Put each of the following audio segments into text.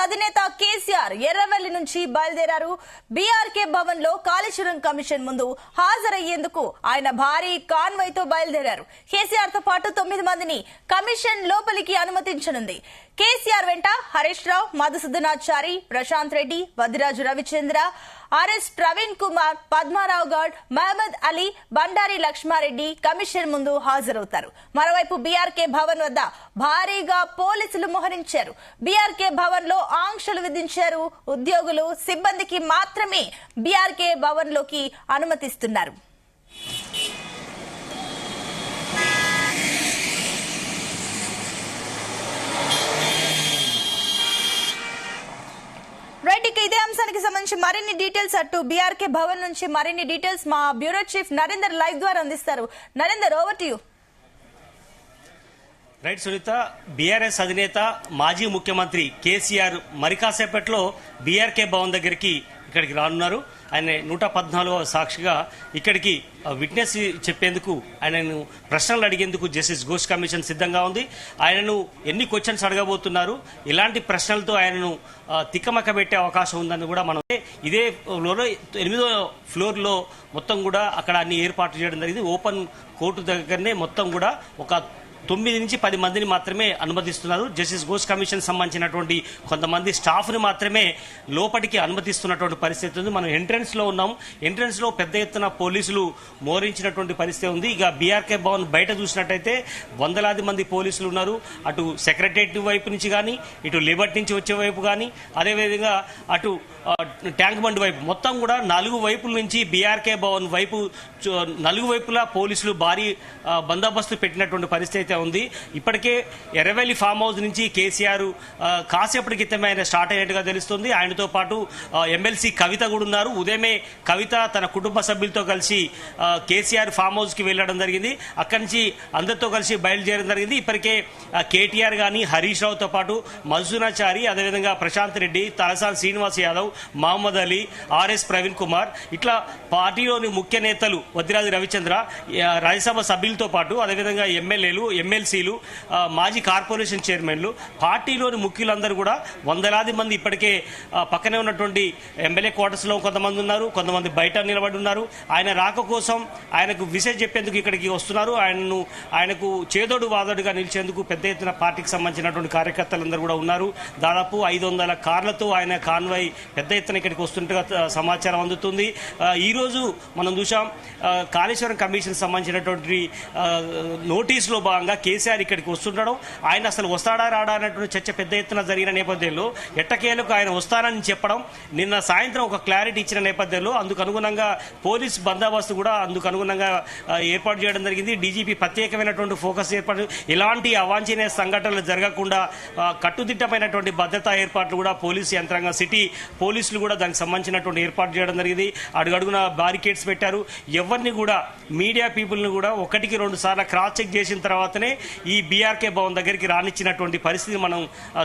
అధినేత కేసీఆర్ ఎర్రవెల్లి నుంచి బయలుదేరారు. బీఆర్కే భవన్ లో కాళేశ్వరం కమిషన్ ముందు హాజరయ్యేందుకు ఆయన భారీ కాన్వాయ్ తో బయలుదేరారు. కేసీఆర్ తో పాటు 9 మందిని కమిషన్ లోపలికి అనుమతించనుంది. కేసీఆర్ వెంట హరీష్ రావు, మధుసూదనాచారి, ప్రశాంత్ రెడ్డి, వదిరాజు రవిచంద్ర, ఆర్ఎస్ ప్రవీణ్ కుమార్, పద్మారావు గౌడ్, మహమ్మద్ అలీ, బండారి లక్ష్మారెడ్డి కమిషన్ ముందు హాజరవుతారు. మరోవైపు బీఆర్కే భవన్ వద్ద భారీగా పోలీసులు మోహరించారు. బీఆర్కే భవన్ లో ఆంక్షలు విధించారు. ఉద్యోగులు, సిబ్బందికి మాత్రమే బీఆర్కే భవన్ లోకి అనుమతిస్తున్నారు. రైట్, ఇక ఇదే అంశానికి సంబంధించి మరిన్ని డీటెయిల్స్ అటు బీఆర్కే భవన్ నుంచి మరిన్ని డీటెయిల్స్ మా బ్యూరో చీఫ్ నరేందర్ లైవ్ ద్వారా అందిస్తారు. Narender, over to you. Right Sunitha, BRS అధినేత మాజీ ముఖ్యమంత్రి కేసీఆర్ మరి కాసేపట్లో బీఆర్కే భవన్ దగ్గరికి ఇక్కడికి రానున్నారు. ఆయన 114వ సాక్షిగా ఇక్కడికి విట్నెస్ చెప్పేందుకు, ఆయనను ప్రశ్నలు అడిగేందుకు జస్టిస్ ఘోష్ కమిషన్ సిద్ధంగా ఉంది. ఆయనను ఎన్ని క్వశ్చన్స్ అడగబోతున్నారు, ఇలాంటి ప్రశ్నలతో ఆయనను తిక్కమక్క పెట్టే అవకాశం ఉందని కూడా మనం ఇదే ఫ్లోర్లో 8వ ఫ్లోర్లో మొత్తం కూడా అక్కడ అన్ని ఏర్పాట్లు చేయడం జరిగింది. ఓపెన్ కోర్టు దగ్గరనే మొత్తం కూడా ఒక 9 నుంచి 10 మందిని మాత్రమే అనుమతిస్తున్నారు. జస్టిస్ ఘోష్ కమిషన్ సంబంధించినటువంటి కొంతమంది స్టాఫ్ ని మాత్రమే లోపలికి అనుమతిస్తున్నటువంటి పరిస్థితి ఉంది. మనం ఎంట్రన్స్ లో ఉన్నాం. ఎంట్రన్స్ లో పెద్ద ఎత్తున పోలీసులు మోహరించినటువంటి పరిస్థితి ఉంది. ఇక బీఆర్కే భవన్ బయట చూసినట్టయితే వందలాది మంది పోలీసులు ఉన్నారు. అటు సెక్రటేరియట్ వైపు నుంచి కానీ, ఇటు లిబర్టీ నుంచి వచ్చే వైపు కానీ, అదేవిధంగా అటు ట్యాంక్ బండ్ వైపు మొత్తం కూడా 4 వైపుల నుంచి బీఆర్కే భవన్ వైపు 4 వైపులా పోలీసులు భారీ బందోబస్తు పెట్టినటువంటి పరిస్థితి అయితే ఉంది. ఇప్పటికే ఎర్రవెల్లి ఫామ్ హౌస్ నుంచి కేసీఆర్ కాసేపటి క్రితమే ఆయన స్టార్ట్ అయినట్టుగా తెలుస్తుంది. ఆయనతో పాటు ఎమ్మెల్సీ కవిత కూడా ఉన్నారు. ఉదయమే కవిత తన కుటుంబ సభ్యులతో కలిసి కేసీఆర్ ఫామ్ హౌస్ కి వెళ్లడం జరిగింది. అక్కడి నుంచి అందరితో కలిసి బయలుదేరడం జరిగింది. ఇప్పటికే కేటీఆర్ గాని, హరీష్ రావుతో పాటు మధుసూదనాచారి, అదేవిధంగా ప్రశాంత్ రెడ్డి, తలసాని శ్రీనివాస్ యాదవ్, మహమ్మద్ అలీ, ఆర్ఎస్ ప్రవీణ్ కుమార్, ఇట్లా పార్టీలోని ముఖ్య నేతలు వదిరాజు రవిచంద్ర, రాజ్యసభ సభ్యులతో పాటు అదేవిధంగా ఎమ్మెల్యేలు, ఎమ్మెల్సీలు, మాజీ కార్పొరేషన్ చైర్మన్లు, పార్టీలోని ముఖ్యులందరూ కూడా వందలాది మంది ఇప్పటికే పక్కనే ఉన్నటువంటి ఎమ్మెల్యే క్వార్టర్స్ లో కొంతమంది ఉన్నారు, కొంతమంది బయట నిలబడి ఉన్నారు. ఆయన రాక కోసం ఆయనకు విషయం చెప్పేందుకు ఇక్కడికి వస్తున్నారు. ఆయనకు చేదోడు వాదోడుగా నిలిచేందుకు పెద్ద ఎత్తున పార్టీకి సంబంధించినటువంటి కార్యకర్తలందరూ కూడా ఉన్నారు. దాదాపు 500 కార్లతో ఆయన కాన్వాయ్ పెద్ద ఎత్తున ఇక్కడికి వస్తుండగా సమాచారం అందుతుంది. ఈ రోజు మనం చూసాం, కాళేశ్వరం కమిషన్ సంబంధించినటువంటి నోటీసులో భాగంగా కేసీఆర్ ఇక్కడికి వస్తుండడం, ఆయన అసలు వస్తాడా రాడా అన్నటువంటి చర్చ పెద్ద ఎత్తున జరిగిన నేపథ్యంలో ఎట్టకేలకు ఆయన వస్తానని చెప్పడం, నిన్న సాయంత్రం ఒక క్లారిటీ ఇచ్చిన నేపథ్యంలో అందుకు అనుగుణంగా పోలీస్ బందోబస్తు కూడా అందుకు అనుగుణంగా ఏర్పాటు చేయడం జరిగింది. డీజీపీ ప్రత్యేకమైనటువంటి ఫోకస్ ఏర్పాటు, ఎలాంటి అవాంఛనీయ సంఘటనలు జరగకుండా కట్టుదిట్టమైనటువంటి భద్రతా ఏర్పాట్లు కూడా పోలీసు యంత్రాంగం, సిటీ పోలీసులు కూడా దానికి సంబంధించినటువంటి ఏర్పాటు చేయడం జరిగింది. అడుగడుగున బారికేడ్స్ పెట్టారు. ఎవరిని కూడా, మీడియా పీపుల్ ని కూడా 1-2 సార్లు క్రాస్ చెక్ చేసిన తర్వాతనే ఈ బీఆర్కే భవన్ దగ్గరికి రానిచ్చినటువంటి పరిస్థితి మనం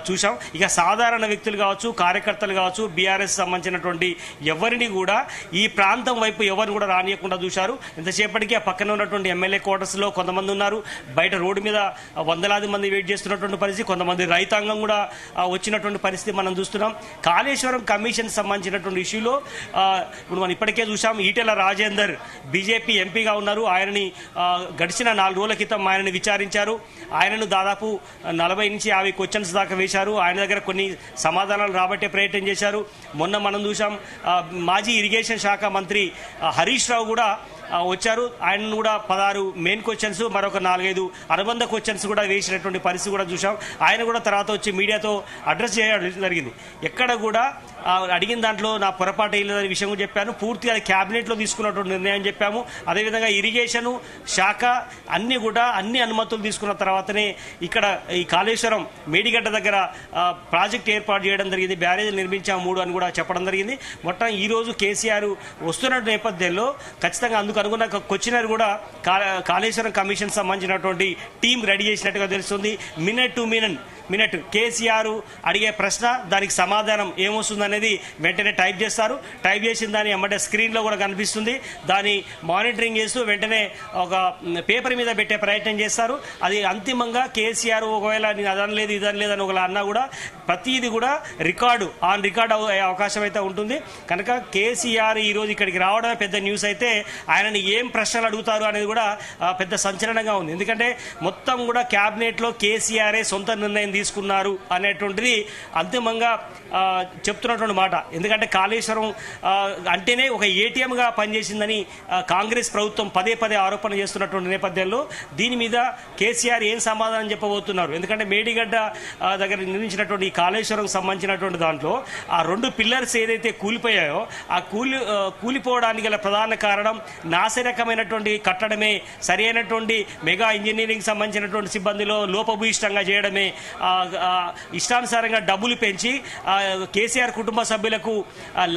చూసాం. ఇక సాధారణ వ్యక్తులు కావచ్చు, కార్యకర్తలు కావచ్చు, బీఆర్ఎస్ సంబంధించినటువంటి ఎవరిని కూడా ఈ ప్రాంతం వైపు ఎవరిని కూడా రానియకుండా చూశారు. ఇంతసేపటికి ఆ పక్కన ఉన్నటువంటి ఎమ్మెల్యే క్వార్టర్స్ లో కొంతమంది ఉన్నారు. బయట రోడ్డు మీద వందలాది మంది వెయిట్ చేస్తున్నటువంటి పరిస్థితి, కొంతమంది రైతాంగం కూడా వచ్చినటువంటి పరిస్థితి మనం చూస్తున్నాం. కాళేశ్వరం కమిషన్ సంబంధించినటువంటి ఇష్యూలో ఇప్పుడు మనం ఇప్పటికే చూసాం, ఈటెల రాజేందర్ బీజేపీ ఎంపీగా ఉన్నారు. ఆయనని గడిచిన 4 రోజుల క్రితం ఆయనని విచారించారు. ఆయనను దాదాపు 40 నుంచి 50 క్వశ్చన్స్ దాకా వేశారు. ఆయన దగ్గర కొన్ని సమాధానాలు రాబట్టే ప్రయత్నం చేశారు. మొన్న మనం చూసాం, మాజీ ఇరిగేషన్ శాఖ మంత్రి హరీష్ రావు కూడా వచ్చారు. ఆయనను కూడా 16 మెయిన్ క్వశ్చన్స్, మరొక 4-5 అనుబంధ క్వశ్చన్స్ కూడా వేసినటువంటి పరిస్థితి కూడా చూసాం. ఆయన కూడా తర్వాత వచ్చి మీడియాతో అడ్రస్ చేయడం జరిగింది. ఎక్కడ కూడా అడిగిన దాంట్లో నా పొరపాటు లేదనే విషయం కూడా చెప్పాను. పూర్తిగా క్యాబినెట్ లో తీసుకున్నటువంటి నిర్ణయం చెప్పాము. అదేవిధంగా ఇరిగేషన్ శాఖ అన్ని అనుమతులు తీసుకున్న తర్వాతనే ఇక్కడ ఈ కాళేశ్వరం మేడిగడ్డ దగ్గర ప్రాజెక్ట్ ఏర్పాటు చేయడం జరిగింది. బ్యారేజ్ నిర్మించాము 3 అని కూడా చెప్పడం జరిగింది. మొత్తం ఈ రోజు కేసీఆర్ వస్తున్న నేపథ్యంలో ఖచ్చితంగా అందుకు అనుకున్న క్వశ్చనర్ కూడా కాళేశ్వరం కమిషన్ సంబంధించినటువంటి టీం రెడీ చేసినట్టుగా తెలుస్తుంది. మినిట్ టు మినిట్ కేసీఆర్ అడిగే ప్రశ్న, దానికి సమాధానం ఏమొస్తుందనేది వెంటనే టైప్ చేస్తారు. టైప్ చేసిన దాని వెంబడే స్క్రీన్లో కూడా కనిపిస్తుంది. దాన్ని మానిటరింగ్ చేస్తూ వెంటనే ఒక పేపర్ మీద పెట్టే ప్రయత్నం చేస్తారు. అది అంతిమంగా కేసీఆర్ ఒకవేళ నేను అదనలేదు ఇదనలేదు అని ఒకవేళ అన్నా కూడా ప్రతిదీ కూడా ఆన్ రికార్డు అయ్యే అవకాశం అయితే ఉంటుంది. కనుక కేసీఆర్ ఈ రోజు ఇక్కడికి రావడమే పెద్ద న్యూస్ అయితే ఆయనని ఏం ప్రశ్నలు అడుగుతారు అనేది కూడా పెద్ద సంచలనంగా ఉంది. ఎందుకంటే మొత్తం కూడా క్యాబినెట్ లో కేసీఆరే సొంత నిర్ణయం తీసుకున్నారు అనేటువంటిది అంతిమంగా చెప్తున్నటువంటి మాట. ఎందుకంటే కాళేశ్వరం అంటేనే ఒక ఏటీఎం గా పనిచేసిందని కాంగ్రెస్ ప్రభుత్వం పదే పదే ఆరోపణ చేస్తున్నటువంటి నేపథ్యంలో దీని మీద కేసీఆర్ ఏం సమాధానం చెప్పబోతున్నారు. ఎందుకంటే మేడిగడ్డ దగ్గర నిర్మించినటువంటి ఈ కాళేశ్వరం సంబంధించినటువంటి దాంట్లో ఆ 2 పిల్లర్స్ ఏదైతే కూలిపోయాయో ఆ కూలిపోవడానికి గల ప్రధాన కారణం నాసిరకమైనటువంటి కట్టడమే, సరి అయినటువంటి మెగా ఇంజనీరింగ్ సంబంధించినటువంటి సిబ్బందిలో లోపభూయిష్టంగా చేయడమే, ఇష్టానుసారంగా డబ్బులు పెంచి కేసీఆర్ కుటుంబ సభ్యులకు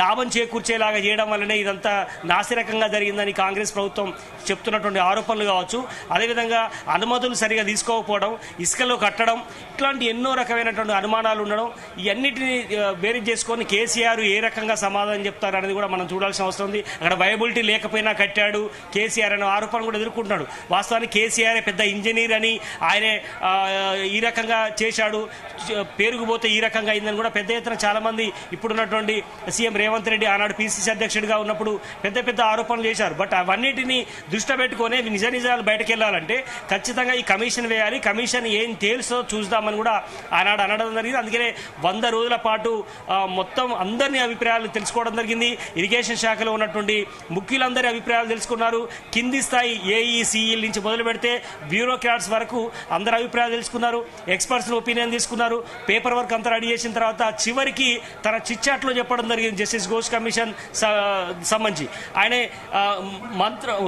లాభం చేకూర్చేలాగా చేయడం వల్లనే ఇదంతా నాసిరకంగా జరిగిందని కాంగ్రెస్ ప్రభుత్వం చెప్తున్నటువంటి ఆరోపణలు కావచ్చు. అదేవిధంగా అనుమతులు సరిగా తీసుకోకపోవడం, ఇసుకలో కట్టడం, ఇట్లాంటి ఎన్నో రకమైనటువంటి అనుమానాలు ఉండడం, ఇవన్నిటిని బేరీజ్ చేసుకొని కేసీఆర్ ఏ రకంగా సమాధానం చెప్తారు అనేది కూడా మనం చూడాల్సిన అవసరం ఉంది. అక్కడ వయబిలిటీ లేకపోయినా కట్టాడు కేసీఆర్ అనే ఆరోపణ కూడా ఎదుర్కొంటున్నాడు. వాస్తవానికి కేసీఆర్ పెద్ద ఇంజనీర్ అని, ఆయనే ఈ రకంగా చేశాడు, పేరుకుపోతే ఈ రకంగా అయిందని కూడా పెద్ద ఎత్తున చాలా మంది ఇప్పుడున్నటువంటి సీఎం రేవంత్ రెడ్డి ఆనాడు పీసీసీ అధ్యక్షుడిగా ఉన్నప్పుడు పెద్ద పెద్ద ఆరోపణలు చేశారు. బట్ అవన్నిటిని దృష్టి పెట్టుకుని నిజ నిజాలు బయటకు వెళ్ళాలంటే ఖచ్చితంగా ఈ కమిషన్ వేయాలి, కమిషన్ ఏం తేల్సో చూద్దామని కూడా ఆనాడు అనడం జరిగింది. అందుకనే 100 రోజుల పాటు మొత్తం అందరినీ అభిప్రాయాలు తెలుసుకోవడం జరిగింది. ఇరిగేషన్ శాఖలో ఉన్నటువంటి ముఖ్యులందరి అభిప్రాయాలు తెలుసుకున్నారు. కింది స్థాయి ఏఈసీఈల నుంచి మొదలు పెడితే బ్యూరోక్రాట్స్ వరకు అందరి అభిప్రాయాలు తెలుసుకున్నారు. ఎక్స్పర్ట్స్ ఒపీనియన్ తీసుకున్నారు. పేపర్ వర్క్ అంతా రెడీ చేసిన తర్వాత చివరికి తన చిట్చాట్లో చెప్పడం జరిగింది జస్టిస్ ఘోష్ కమిషన్ సంబంధించి. ఆయన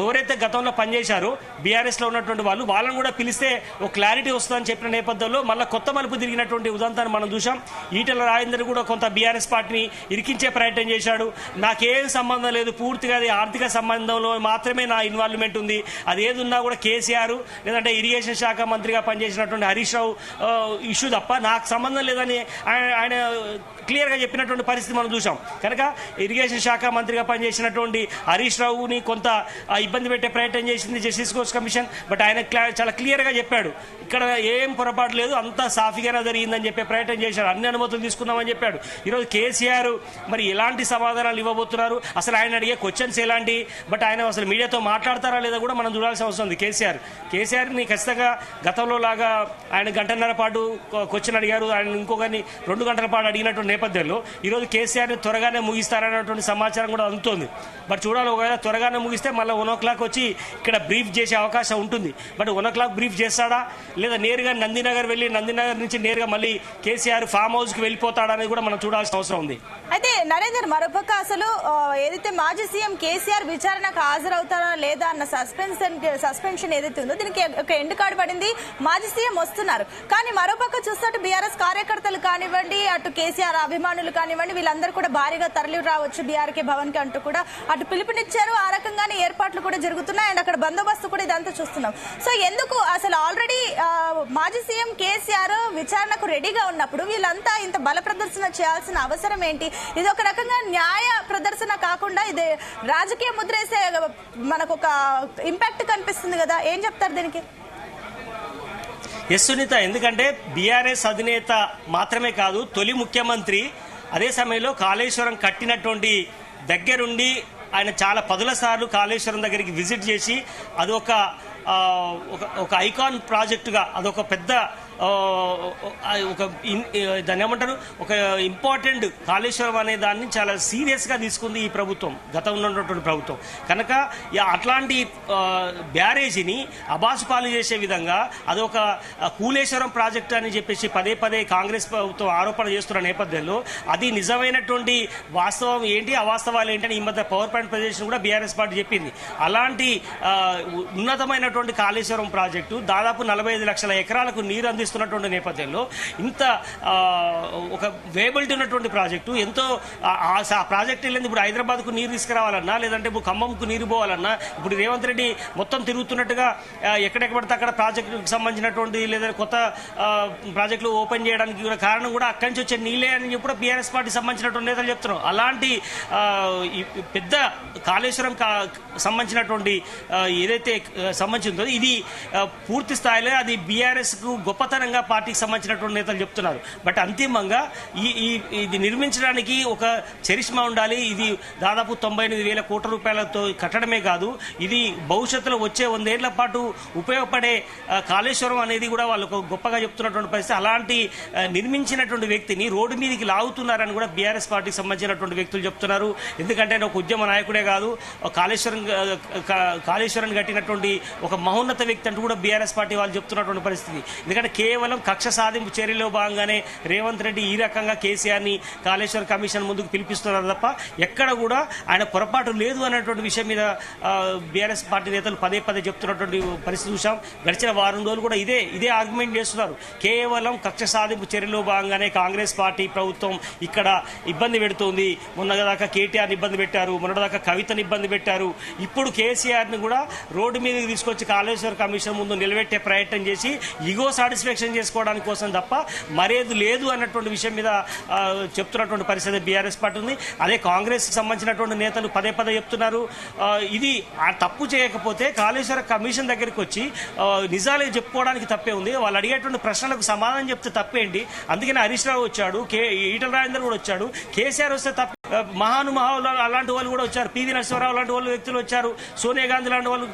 ఎవరైతే గతంలో పనిచేశారో బీఆర్ఎస్ లో ఉన్నటువంటి వాళ్ళని కూడా పిలిస్తే ఒక క్లారిటీ వస్తుందని చెప్పిన నేపథ్యంలో మళ్ళీ కొత్త మలుపు తిరిగినటువంటి ఉదంతాన్ని మనం చూసాం. ఈటెల రాజేందర్ కూడా కొంత బీఆర్ఎస్ పార్టీని ఇరికించే ప్రయత్నం చేశాడు. నాకేం సంబంధం లేదు, పూర్తిగా అది ఆర్థిక సంబంధంలో మాత్రమే నా ఇన్వాల్వ్మెంట్ ఉంది, అది ఏది ఉన్నా కూడా కేసీఆర్ లేదంటే ఇరిగేషన్ శాఖ మంత్రిగా పనిచేసినటువంటి హరీష్ రావు ఇష్యూ తప్ప నాకు సంబంధం లేదని ఆయన క్లియర్గా చెప్పినటువంటి పరిస్థితి మనం చూసాం. కనుక ఇరిగేషన్ శాఖ మంత్రిగా పనిచేసినటువంటి హరీష్ రావుని కొంత ఇబ్బంది పెట్టే ప్రయత్నం చేసింది జస్టిస్ ఘోష్ కమిషన్. బట్ ఆయన చాలా క్లియర్గా చెప్పాడు, ఇక్కడ ఏం పొరపాటు లేదు, అంతా సాఫీగానే జరిగిందని చెప్పే ప్రయత్నం చేశాడు. అన్ని అనుమతులు తీసుకుందామని చెప్పాడు. ఈరోజు కేసీఆర్ మరి ఎలాంటి సమాధానాలు ఇవ్వబోతున్నారు, అసలు ఆయన అడిగే క్వశ్చన్స్ ఎలాంటి, బట్ ఆయన అసలు మీడియాతో మాట్లాడతారా లేదా కూడా మనం చూడాల్సిన అవసరం ఉంది. కేసీఆర్ని ఖచ్చితంగా గతంలో లాగా ఆయన 1.5 గంటల పాటు క్వశ్చన్ అడిగారు, ఆయన ఇంకొకరిని 2 గంటల పాటు అడిగినటువంటి నేపథ్యంలో ఈరోజు కేసీఆర్ని త్వరగానే ముగిస్తారనేటువంటి సమాచారం కూడా అందుతోంది. బట్ చూడాలి, ఒకవేళ త్వరగానే ముగిస్తే మళ్ళీ 1 o'clock వచ్చి ఇక్కడ బ్రీఫ్ చేసే అవకాశం ఉంటుంది. బట్ 1 o'clock బ్రీఫ్ చేస్తాడా లేదా నేరుగా నందినగర్ వెళ్ళి నందినగర్ నుంచి నేరుగా మళ్ళీ కేసీఆర్ ఫామ్ హౌస్ కి వెళ్ళిపోతాడా అనేది కూడా మనం చూడాల్సిన అవసరం ఉంది. అయితే నరేందర్, మరోపక్క అసలు ఏదైతే మాజీ సీఎం కేసీఆర్ విచారణకు హాజరవుతారా లేదా అన్న సస్పెన్షన్ ఏదైతే ఉందో దీనికి ఒక ఎండ్ కార్డు పడింది. మాజీ సీఎం వస్తున్నారు, కానీ మరోపక్క చూస్తుంటే బీఆర్ఎస్ కార్యకర్తలు కానివ్వండి, అటు కేసీఆర్ అభిమానులు కానివ్వండి, వీళ్ళందరూ కూడా భారీగా తరలి రావచ్చు బీఆర్కే భవన్ కి అంటూ కూడా అటు పిలుపునిచ్చారు. ఆ రకంగానే ఏర్పాట్లు కూడా జరుగుతున్నాయి అండ్ అక్కడ బందోబస్తు కూడా ఇదంతా చూస్తున్నాం. సో ఎందుకు అసలు ఆల్రెడీ మాజీ సీఎం కేసీఆర్ విచారణకు రెడీగా ఉన్నప్పుడు వీళ్ళంతా ఇంత బల ప్రదర్శన చేయాల్సిన అవసరం ఏంటి? ఇది ఒక రకంగా న్యాయ ప్రదర్శన కాకుండా ఇది రాజకీయ ముద్రేసే మనకు ఒక ఇంపాక్ట్ కనిపిస్తుంది కదా, ఏం చెప్తారు దీనికి? ఎస్ సునీత, ఎందుకంటే బీఆర్ఎస్ అధినేత మాత్రమే కాదు, తొలి ముఖ్యమంత్రి, అదే సమయంలో కాళేశ్వరం కట్టినటువంటి దగ్గరుండి ఆయన చాలా 10ల సార్లు కాళేశ్వరం దగ్గరికి విజిట్ చేసి అది ఒక ఐకాన్ ప్రాజెక్టుగా అదొక పెద్ద దాన్ని ఏమంటారు, ఒక ఇంపార్టెంట్ కాళేశ్వరం అనే దాన్ని చాలా సీరియస్గా తీసుకుంది ఈ ప్రభుత్వం, గతంలో ఉన్నటువంటి ప్రభుత్వం. కనుక అట్లాంటి బ్యారేజీని అబాసుపాలు చేసే విధంగా అదొక కూలేశ్వరం ప్రాజెక్టు అని చెప్పేసి పదే పదే కాంగ్రెస్ ప్రభుత్వం ఆరోపణ చేస్తున్న నేపథ్యంలో అది నిజమైనటువంటి వాస్తవం ఏంటి, అవాస్తవాలు ఏంటి అని ఈ మధ్య పవర్ పాయింట్ ప్రజెంటేషన్ కూడా బీఆర్ఎస్ పార్టీ చెప్పింది. అలాంటి ఉన్నతమైనటువంటి కాళేశ్వరం ప్రాజెక్టు దాదాపు 45 లక్షల ఎకరాలకు నీరు అందిస్తున్నటువంటి నేపథ్యంలో ఇంత ఒక వేబిలిటీ ఉన్నటువంటి ప్రాజెక్టు, ఎంతో ఆ ప్రాజెక్టు వెళ్ళింది. ఇప్పుడు హైదరాబాద్కు నీరు తీసుకురావాలన్నా లేదంటే ఇప్పుడు ఖమ్మంకు నీరు పోవాలన్నా ఇప్పుడు రేవంత్ రెడ్డి మొత్తం తిరుగుతున్నట్టుగా ఎక్కడెక్కడ పడితే అక్కడ ప్రాజెక్టుకు సంబంధించినటువంటి లేదా కొత్త ప్రాజెక్టులు ఓపెన్ చేయడానికి కూడా కారణం కూడా అక్కడి నుంచి వచ్చే నీళ్ళే అని చెప్పి కూడా బీఆర్ఎస్ పార్టీ సంబంధించినటువంటి నేతలు చెప్తున్నారు. అలాంటి పెద్ద కాళేశ్వరం సంబంధించినటువంటి ఏదైతే సంబంధించిన సంబంధించిందో ఇది పూర్తి స్థాయిలో అది బీఆర్ఎస్ కు గొప్పతనంగా పార్టీకి సంబంధించినటువంటి నేతలు చెప్తున్నారు. బట్ అంతిమంగా ఇది నిర్మించడానికి ఒక చరిష్మా ఉండాలి. ఇది దాదాపు 98,000 కోట్ల రూపాయలతో కట్టడమే కాదు, ఇది భవిష్యత్తులో వచ్చే 100 ఏళ్ల పాటు ఉపయోగపడే కాళేశ్వరం అనేది కూడా వాళ్ళు గొప్పగా చెప్తున్నటువంటి పరిస్థితి. అలాంటి నిర్మించినటువంటి వ్యక్తిని రోడ్డు మీదకి లాగుతున్నారని కూడా బీఆర్ఎస్ పార్టీకి సంబంధించినటువంటి వ్యక్తులు చెప్తున్నారు. ఎందుకంటే ఒక ఉద్యమ నాయకుడే కాదు, కాళేశ్వరం కట్టినటువంటి ఒక మహోన్నత వ్యక్తి అంటూ కూడా బీఆర్ఎస్ పార్టీ వాళ్ళు చెప్తున్నటువంటి పరిస్థితి. ఎందుకంటే కేవలం కక్ష సాధింపు చర్యలో భాగంగానే రేవంత్ రెడ్డి ఈ రకంగా కేసీఆర్ ని కాళేశ్వర కమిషన్ ముందుకు పిలిపిస్తున్నారు తప్ప ఎక్కడ కూడా ఆయన పొరపాటు లేదు అనేటువంటి విషయం మీద బీఆర్ఎస్ పార్టీ నేతలు పదే పదే చెప్తున్నటువంటి పరిస్థితి చూసాం. గడిచిన వారం రోజులు కూడా ఇదే ఆర్గ్యుమెంట్ చేస్తున్నారు. కేవలం కక్ష సాధింపు చర్యలో భాగంగానే కాంగ్రెస్ పార్టీ ప్రభుత్వం ఇక్కడ ఇబ్బంది పెడుతోంది. మొన్నదాకా కేటీఆర్ ఇబ్బంది పెట్టారు, మొన్నదాకా కవితను ఇబ్బంది పెట్టారు. ఇప్పుడు కేసీఆర్ ని కూడా రోడ్డు మీదకి తీసుకొచ్చి కాళేశ్వర కమిషన్ ముందు నిలబెట్టే ప్రయత్నం చేసి ఈగో సాటిస్ఫాక్షన్ చేసుకోవడానికి కోసం తప్ప మరేది లేదు అన్నటువంటి విషయం మీద చెప్తున్నటువంటి పరిస్థితి బీఆర్ఎస్ పార్టీ ఉంది. అదే కాంగ్రెస్ కి సంబంధించినటువంటి నేతలు పదే పదే చెప్తున్నారు, ఇది తప్పు చేయకపోతే కాళేశ్వర కమిషన్ దగ్గరికి వచ్చి నిజాలు చెప్పుకోవడానికి తప్పే ఉంది. వాళ్ళు అడిగేటువంటి ప్రశ్నలకు సమాధానం చెప్తే తప్పేంటి? అందుకని హరీష్ రావు వచ్చాడు, ఈటల రాజేందర్ కూడా వచ్చాడు, కేసీఆర్ వస్తే తప్ప మహానుభావులు అలాంటి వాళ్ళు కూడా వచ్చారు, పివి నరసింహారావు లాంటి వాళ్ళు వ్యక్తులు వచ్చారు, సోనియా గాంధీ లాంటి వాళ్ళు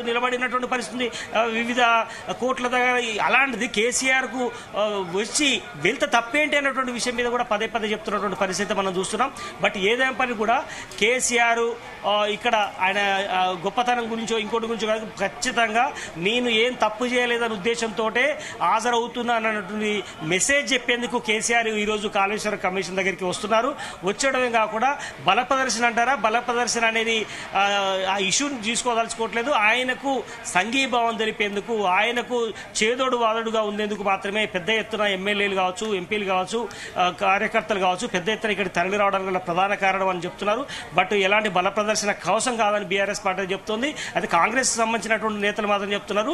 నిలబడినటువంటి పరిస్థితి, వివిధ కోట్ల దగ్గర. అలాంటిది కేసీఆర్ కు వచ్చి వెళ్తే తప్పేంటి అన్నటువంటి విషయం మీద కూడా పదే పదే చెప్తున్నటువంటి పరిస్థితి మనం చూస్తున్నాం. బట్ ఏదైనా పని కూడా కేసీఆర్ ఇక్కడ ఆయన గొప్పతనం గురించో ఇంకోటి గురించో కాదు, ఖచ్చితంగా నేను ఏం తప్పు చేయలేదనే ఉద్దేశంతో హాజరవుతున్నా అన్నటువంటి మెసేజ్ చెప్పేందుకు కేసీఆర్ ఈ రోజు కాళేశ్వర కమిషన్ దగ్గరికి వస్తున్నారు. వచ్చడమే కాకుండా బల ప్రదర్శన అంటారా, బల ప్రదర్శన అనేది ఆ ఇష్యూని తీసుకోదలుచుకోవట్లేదు. ఆయనకు సంఘీభావం తెలిపేందుకు, ఆయనకు చేదోడు వాదడుగా ఉండేందుకు మాత్రమే పెద్ద ఎత్తున ఎమ్మెల్యేలు కావచ్చు, ఎంపీలు కావచ్చు, కార్యకర్తలు కావచ్చు పెద్ద ఎత్తున ఇక్కడ తరలి రావడానికి గల ప్రధాన కారణం అని చెప్తున్నారు. బట్ ఎలాంటి బల ప్రదర్శన కవసం కాదని బీఆర్ఎస్ పార్టీ చెప్తోంది. అది కాంగ్రెస్ సంబంధించినటువంటి నేతలు మాత్రం చెప్తున్నారు.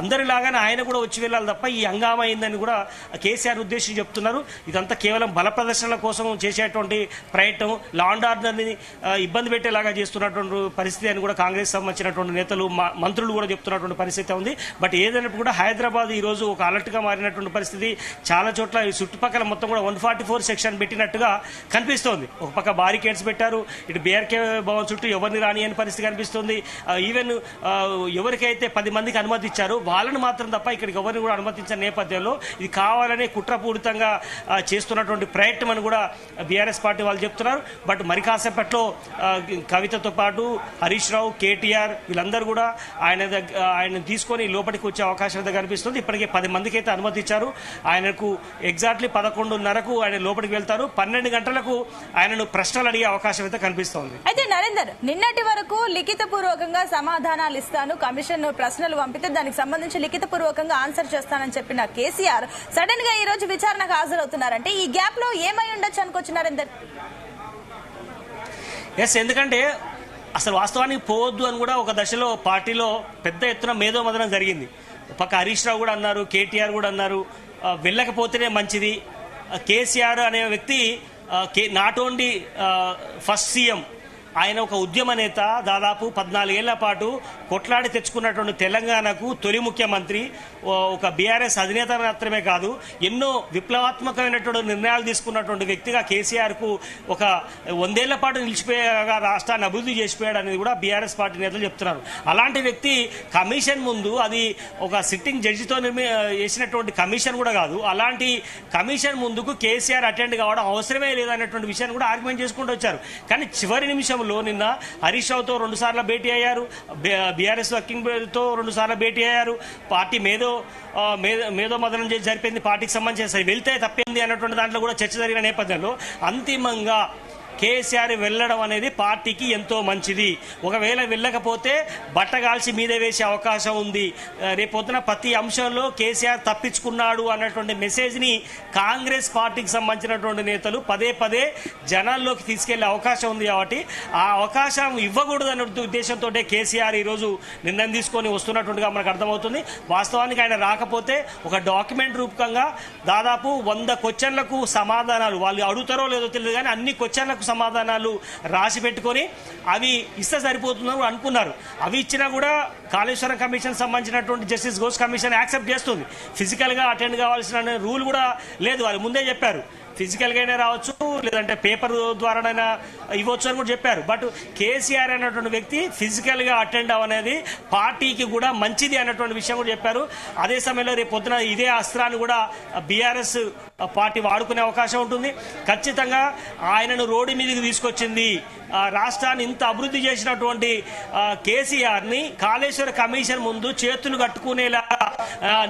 అందరిలాగానే ఆయన కూడా వచ్చి వెళ్ళాలి తప్ప ఈ హంగామా అయిందని కూడా కేసీఆర్ ఉద్దేశించి చెప్తున్నారు. ఇదంతా కేవలం బల ప్రదర్శనల కోసం చేసేటువంటి ప్రయత్నం, లా అండ్ ఆర్డర్ని ఇబ్బంది పెట్టేలాగా చేస్తున్నటువంటి పరిస్థితి అని కూడా కాంగ్రెస్ సంబంధించినటువంటి నేతలు, మంత్రులు కూడా చెప్తున్నటువంటి పరిస్థితి ఉంది. బట్ ఏదైనప్పుడు కూడా హైదరాబాద్ ఈ రోజు ఒక అలర్ట్ గా మారినటువంటి పరిస్థితి. చాలా చోట్ల చుట్టుపక్కల మొత్తం కూడా 144 సెక్షన్ పెట్టినట్టుగా కనిపిస్తోంది. ఒక పక్క బారికేడ్స్ పెట్టారు, ఇటు బీఆర్కే భవన్ చుట్టూ ఎవరిని రాని అని పరిస్థితి కనిపిస్తుంది. ఈవెన్ ఎవరికైతే 10 మందికి అనుమతి ఇచ్చారో వాళ్ళని మాత్రం తప్ప ఇక్కడికి ఎవరిని కూడా అనుమతించిన నేపథ్యంలో ఇది కావాలనే కుట్రపూరితంగా చేస్తున్నటువంటి ప్రయత్నం అని కూడా బీఆర్ఎస్ పార్టీ వాళ్ళు చెప్తున్నారు. బట్ మరి కాసేపట్లో కవితతో పాటు హరీష్ రావు, కేటీఆర్ వీళ్ళందరూ కూడా ఆయన తీసుకొని లోపలికి వచ్చే అవకాశం అయితే కనిపిస్తుంది. ఇప్పటికే 10 మందికి అయితే అనుమతి ఇచ్చారు. ఆయనకు ఎగ్జాక్ట్లీ 11:30కు ఆయన లోపలికి వెళ్తారు. 12 గంటలకు ఆయనను ప్రశ్నలు అడిగే అవకాశం అయితే కనిపిస్తోంది. అయితే నరేందర్, నిన్నటి వరకు లిఖిత పూర్వకంగా సమాధానాలు ఇస్తాను, కమిషన్ ప్రశ్నలు పంపితే దానికి సంబంధించి లిఖిత పూర్వకంగా ఆన్సర్ చేస్తానని చెప్పిన కేసీఆర్ సడన్ గా ఈ రోజు విచారణకు హాజరవుతున్నారంటే ఈ గ్యాప్ లో ఏమై ఉండొచ్చు అనుకోవచ్చు నరేందర్? ఎస్, ఎందుకంటే అసలు వాస్తవానికి పోవద్దు అని కూడా ఒక దశలో పార్టీలో పెద్ద ఎత్తున మేధోమథనం జరిగింది. పక్క హరీష్ రావు కూడా అన్నారు, కేటీఆర్ కూడా అన్నారు వెళ్ళకపోతేనే మంచిది. కేసీఆర్ అనే వ్యక్తి నాట్ ఓన్లీ ఫస్ట్ సీఎం, ఆయన ఒక ఉద్యమ నేత, దాదాపు 14 ఏళ్ల పాటు కొట్లాడి తెచ్చుకున్నటువంటి తెలంగాణకు తొలి ముఖ్యమంత్రి, ఒక బీఆర్ఎస్ అధినేత మాత్రమే కాదు ఎన్నో విప్లవాత్మకమైనటువంటి నిర్ణయాలు తీసుకున్నటువంటి వ్యక్తిగా కేసీఆర్ కు ఒక 100 ఏళ్ల పాటు నిలిచిపోయేగా రాష్ట్రాన్ని అభివృద్ధి చేసిపోయాడు అనేది కూడా బీఆర్ఎస్ పార్టీ నేతలు చెప్తున్నారు. అలాంటి వ్యక్తి కమిషన్ ముందు, అది ఒక సిట్టింగ్ జడ్జితో చేసినటువంటి కమిషన్ కూడా కాదు, అలాంటి కమిషన్ ముందుకు కేసీఆర్ అటెండ్ కావడం అవసరమే లేదన్నటువంటి విషయాన్ని కూడా ఆర్గ్యుమెంట్ చేసుకుంటూ వచ్చారు. కానీ చివరి నిమిషం నిన్న హరీష్ రావుతో 2 సార్లు భేటీ అయ్యారు, బీఆర్ఎస్ వర్కింగ్ తో 2 సార్లు భేటీ అయ్యారు. పార్టీ మేధోమథనం చేసి జరిపింది, పార్టీకి సంబంధించి వెళ్తే తప్పింది అన్నటువంటి దాంట్లో కూడా చర్చ జరిగిన నేపథ్యంలో అంతిమంగా కేసీఆర్ వెళ్లడం అనేది పార్టీకి ఎంతో మంచిది. ఒకవేళ వెళ్ళకపోతే బట్టగాల్చి మీద వేసే అవకాశం ఉంది. రేపొద్దున ప్రతి అంశంలో కేసీఆర్ తప్పించుకున్నాడు అన్నటువంటి మెసేజ్ ని కాంగ్రెస్ పార్టీకి సంబంధించినటువంటి నేతలు పదే పదే జనాల్లోకి తీసుకెళ్లే అవకాశం ఉంది. కాబట్టి ఆ అవకాశం ఇవ్వకూడదు అనే ఉద్దేశంతో కేసీఆర్ ఈ రోజు నిర్ణయం తీసుకొని వస్తున్నట్టుగా మనకు అర్థమవుతుంది. వాస్తవానికి ఆయన రాకపోతే ఒక డాక్యుమెంట్ రూపకంగా దాదాపు 100 క్వశ్చన్లకు సమాధానాలు, వాళ్ళు అడుగుతారో లేదో తెలియదు కానీ అన్ని క్వశ్చన్లకు తప్పు సమాధానాలు రాసి పెట్టుకొని అవి ఇస్తే సరిపోతుందని అనుకున్నారు. అవి ఇచ్చినా కూడా కాళేశ్వరం కమిషన్ సంబంధించినటువంటి జస్టిస్ ఘోష్ కమిషన్ యాక్సెప్ట్ చేస్తుంది. ఫిజికల్గా అటెండ్ కావాల్సిన రూల్ కూడా లేదు, వాళ్ళు ముందే చెప్పారు. ఫిజికల్గానే రావచ్చు, లేదంటే పేపర్ ద్వారానైనా ఇవ్వచ్చు అని కూడా చెప్పారు. బట్ కేసీఆర్ అనేటువంటి వ్యక్తి ఫిజికల్గా అటెండ్ అవ్వనేది పార్టీకి కూడా మంచిది అన్నటువంటి విషయం కూడా చెప్పారు. అదే సమయంలో రేపు పొద్దున ఇదే అస్త్రాన్ని కూడా బీఆర్ఎస్ పార్టీ వాడుకునే అవకాశం ఉంటుంది. ఖచ్చితంగా ఆయనను రోడ్డు మీదకి తీసుకొచ్చింది రాష్ట్రాన్ని ఇంత అభివృద్ధి చేసినటువంటి కేసీఆర్ని కాళేశ్వర కమిషన్ ముందు చేతులు కట్టుకునేలాగా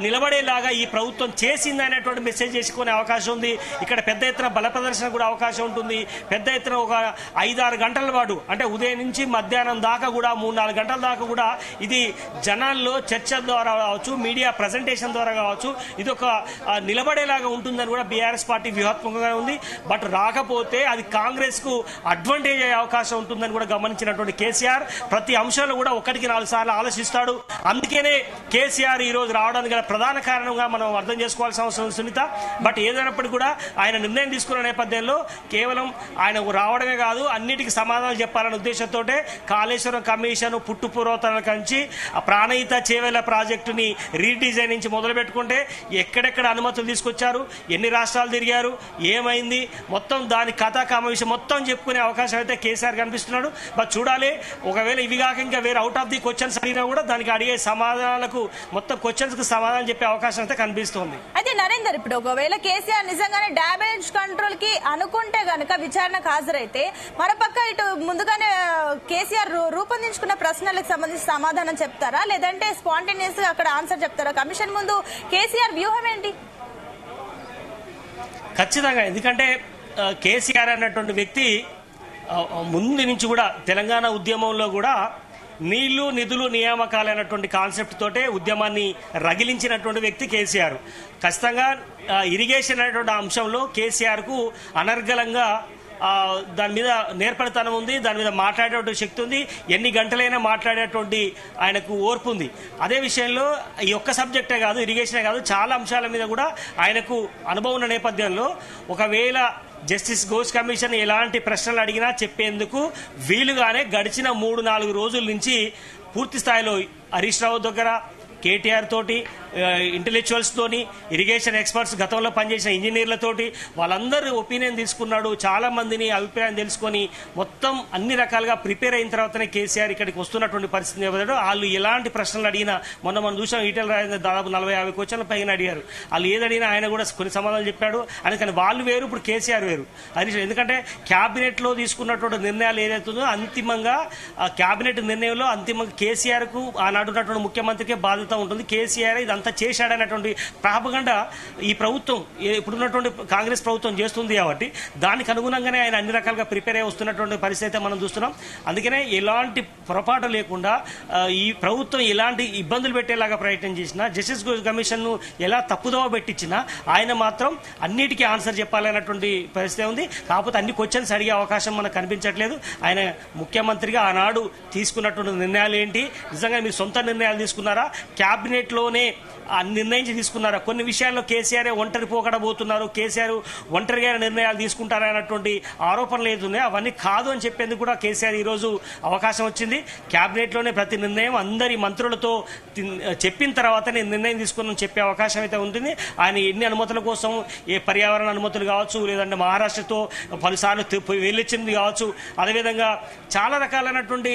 నిలబడేలాగా ఈ ప్రభుత్వం చేసింది అనేటువంటి మెసేజ్ చేసుకునే అవకాశం ఉంది. ఇక్కడ పెద్ద ఎత్తున బల ప్రదర్శన కూడా అవకాశం ఉంటుంది. పెద్ద ఎత్తున ఒక 5-6 గంటల పాటు, అంటే ఉదయం నుంచి మధ్యాహ్నం దాకా కూడా 3-4 గంటల దాకా కూడా ఇది జనాల్లో చర్చ ద్వారా కావచ్చు, మీడియా ప్రజెంటేషన్ ద్వారా కావచ్చు, ఇది ఒక నిలబడేలాగా ఉంటుందని కూడా బీఆర్ఎస్ పార్టీ వ్యూహాత్మకంగా ఉంది. బట్ రాకపోతే అది కాంగ్రెస్ కు అడ్వాంటేజ్ అయ్యే అవకాశం ఉంటుందని కూడా గమనించినటువంటి కేసీఆర్ ప్రతి అంశంలో కూడా 1-4 సార్లు ఆలోచిస్తాడు. అందుకనే కేసీఆర్ ఈ రోజు రావడానికి గల ప్రధాన కారణంగా మనం అర్థం చేసుకోవాల్సిన అవసరం ఉంది సునీత. బట్ ఏదైనప్పటికీ కూడా ఆయన నిర్ణయం తీసుకున్న నేపథ్యంలో కేవలం ఆయన రావడమే కాదు, అన్నిటికీ సమాధానం చెప్పాలనే ఉద్దేశంతో కాళేశ్వరం కమిషన్ పుట్టుపూర్వతల కంచి ప్రాణహిత చేవేళ్ల ప్రాజెక్టుని రీడిజైన్ నుంచి మొదలు పెట్టుకుంటే ఎక్కడెక్కడ అనుమతులు తీసుకొచ్చారు, ఎన్ని రాష్ట్రాలు తిరిగారు, ఏమైంది, మొత్తం దాని కథా కామవిషయం మొత్తం చెప్పుకునే అవకాశం అయితే కేసీఆర్ కనిపిస్తున్నాడు. బట్ చూడాలి, ఒకవేళ ఇవి కాక ఇంకా వేరే అవుట్ ఆఫ్ ది క్వశ్చన్స్ అడిగినా కూడా దానికి అడిగే సమాధానాలకు మొత్తం క్వశ్చన్స్ కు సమాధానం చెప్పే అవకాశం అయితే కనిపిస్తోంది. అయితే నరేందర్, ఇప్పుడు ఒకవేళ కేసీఆర్ నిజంగానే డ్యామేజ్ కంట్రోల్ కి అనుకుంటే గనక విచారణకు హాజరైతే మరోపక్క ఇటు ముందుగానే కేసీఆర్ రూపొందించుకున్న ప్రశ్నలకు సంబంధించి సమాధానం చెప్తారా, లేదంటే స్పాంటేనియస్ గా అక్కడ ఆన్సర్ చెప్తారా? కమిషన్ ముందు కేసీఆర్ వ్యూహం ఏంటి? ఖచ్చితంగా, ఎందుకంటే కేసీఆర్ అన్నటువంటి వ్యక్తి ముందు నుంచి కూడా తెలంగాణ ఉద్యమంలో కూడా నీళ్లు నిధులు నియామకాలు అనేటువంటి కాన్సెప్ట్ తోటే ఉద్యమాన్ని రగిలించినటువంటి వ్యక్తి కేసీఆర్. ఖచ్చితంగా ఇరిగేషన్ అనేటువంటి అంశంలో కేసీఆర్ కు అనర్గళంగా దాని మీద నేర్పరితనం ఉంది, దాని మీద మాట్లాడేటువంటి శక్తి ఉంది, ఎన్ని గంటలైనా మాట్లాడేటువంటి ఆయనకు ఓర్పు ఉంది. అదే విషయంలో ఈ ఒక్క సబ్జెక్టే కాదు, ఇరిగేషనే కాదు, చాలా అంశాల మీద కూడా ఆయనకు అనుభవం ఉన్న నేపథ్యంలో ఒకవేళ జస్టిస్ ఘోష్ కమిషన్ ఎలాంటి ప్రశ్నలు అడిగినా చెప్పేందుకు వీలుగానే గడిచిన 3-4 రోజుల నుంచి పూర్తి స్థాయిలో హరీష్ రావు దగ్గర, కేటీఆర్ తోటి, ఇంటెలెక్చువల్స్ తోని, ఇరిగేషన్ ఎక్స్పర్ట్స్, గతంలో పనిచేసిన ఇంజనీర్లతోటి వాళ్ళందరూ ఒపీనియన్ తీసుకున్నాడు. చాలా మందిని అభిప్రాయం తెలుసుకొని మొత్తం అన్ని రకాలుగా ప్రిపేర్ అయిన తర్వాతనే కేసీఆర్ ఇక్కడికి వస్తున్నటువంటి పరిస్థితి. వాళ్ళు ఎలాంటి ప్రశ్నలు అడిగినా, మనం చూసాం ఈటెల రాజేంద్ర దాదాపు 40-50 క్వశ్చన్ల పైన అడిగారు. వాళ్ళు ఏదడిగినా ఆయన కూడా కొన్ని సమాధానాలు చెప్పాడు. అందుకని వాళ్ళు వేరు, ఇప్పుడు కేసీఆర్ వేరు. అది ఎందుకంటే క్యాబినెట్ లో తీసుకున్నటువంటి నిర్ణయాలు ఏదైతుందో అంతిమంగా క్యాబినెట్ నిర్ణయంలో అంతిమంగా కేసీఆర్ కు ఆనాడున్నటువంటి ముఖ్యమంత్రికి బాధ్యత ఉంటుంది. కేసీఆర్ ఇదంతా చేశాడనేటువంటి ప్రాపగండా ఈ ప్రభుత్వం, ఇప్పుడున్నటువంటి కాంగ్రెస్ ప్రభుత్వం చేస్తుంది. కాబట్టి దానికి అనుగుణంగానే ఆయన అన్ని రకాలుగా ప్రిపేర్ అయి వస్తున్నటువంటి పరిస్థితి మనం చూస్తున్నాం. అందుకనే ఎలాంటి పొరపాటు లేకుండా ఈ ప్రభుత్వం ఎలాంటి ఇబ్బందులు పెట్టేలాగా ప్రయత్నం చేసినా, జస్టిస్ కమిషన్ ను ఎలా తప్పుదోవ పెట్టించినా ఆయన మాత్రం అన్నిటికీ ఆన్సర్ చెప్పాలన్నటువంటి పరిస్థితి ఉంది. కాకపోతే అన్ని క్వశ్చన్స్ అడిగే అవకాశం మనకు కనిపించట్లేదు. ఆయన ముఖ్యమంత్రిగా ఆనాడు తీసుకున్నటువంటి నిర్ణయాలు ఏంటి, నిజంగా మీరు సొంత నిర్ణయాలు తీసుకున్నారా, క్యాబినెట్ లోనే నిర్ణయించి తీసుకున్నారా, కొన్ని విషయాల్లో కేసీఆర్ ఒంటరి పోకడబోతున్నారు, కేసీఆర్ ఒంటరిగా నిర్ణయాలు తీసుకుంటారన్నటువంటి ఆరోపణలు ఏదున్నాయో అవన్నీ కాదు అని చెప్పేందుకు కూడా కేసీఆర్ ఈ రోజు అవకాశం వచ్చింది. క్యాబినెట్ లోనే ప్రతి నిర్ణయం అందరి మంత్రులతో చెప్పిన తర్వాత నేను నిర్ణయం తీసుకుని చెప్పే అవకాశం అయితే ఉంటుంది. ఆయన ఎన్ని అనుమతుల కోసం, ఏ పర్యావరణ అనుమతులు కావచ్చు, లేదంటే మహారాష్ట్రతో పలుసార్లు వెళ్ళొచ్చింది కావచ్చు, అదేవిధంగా చాలా రకాలైనటువంటి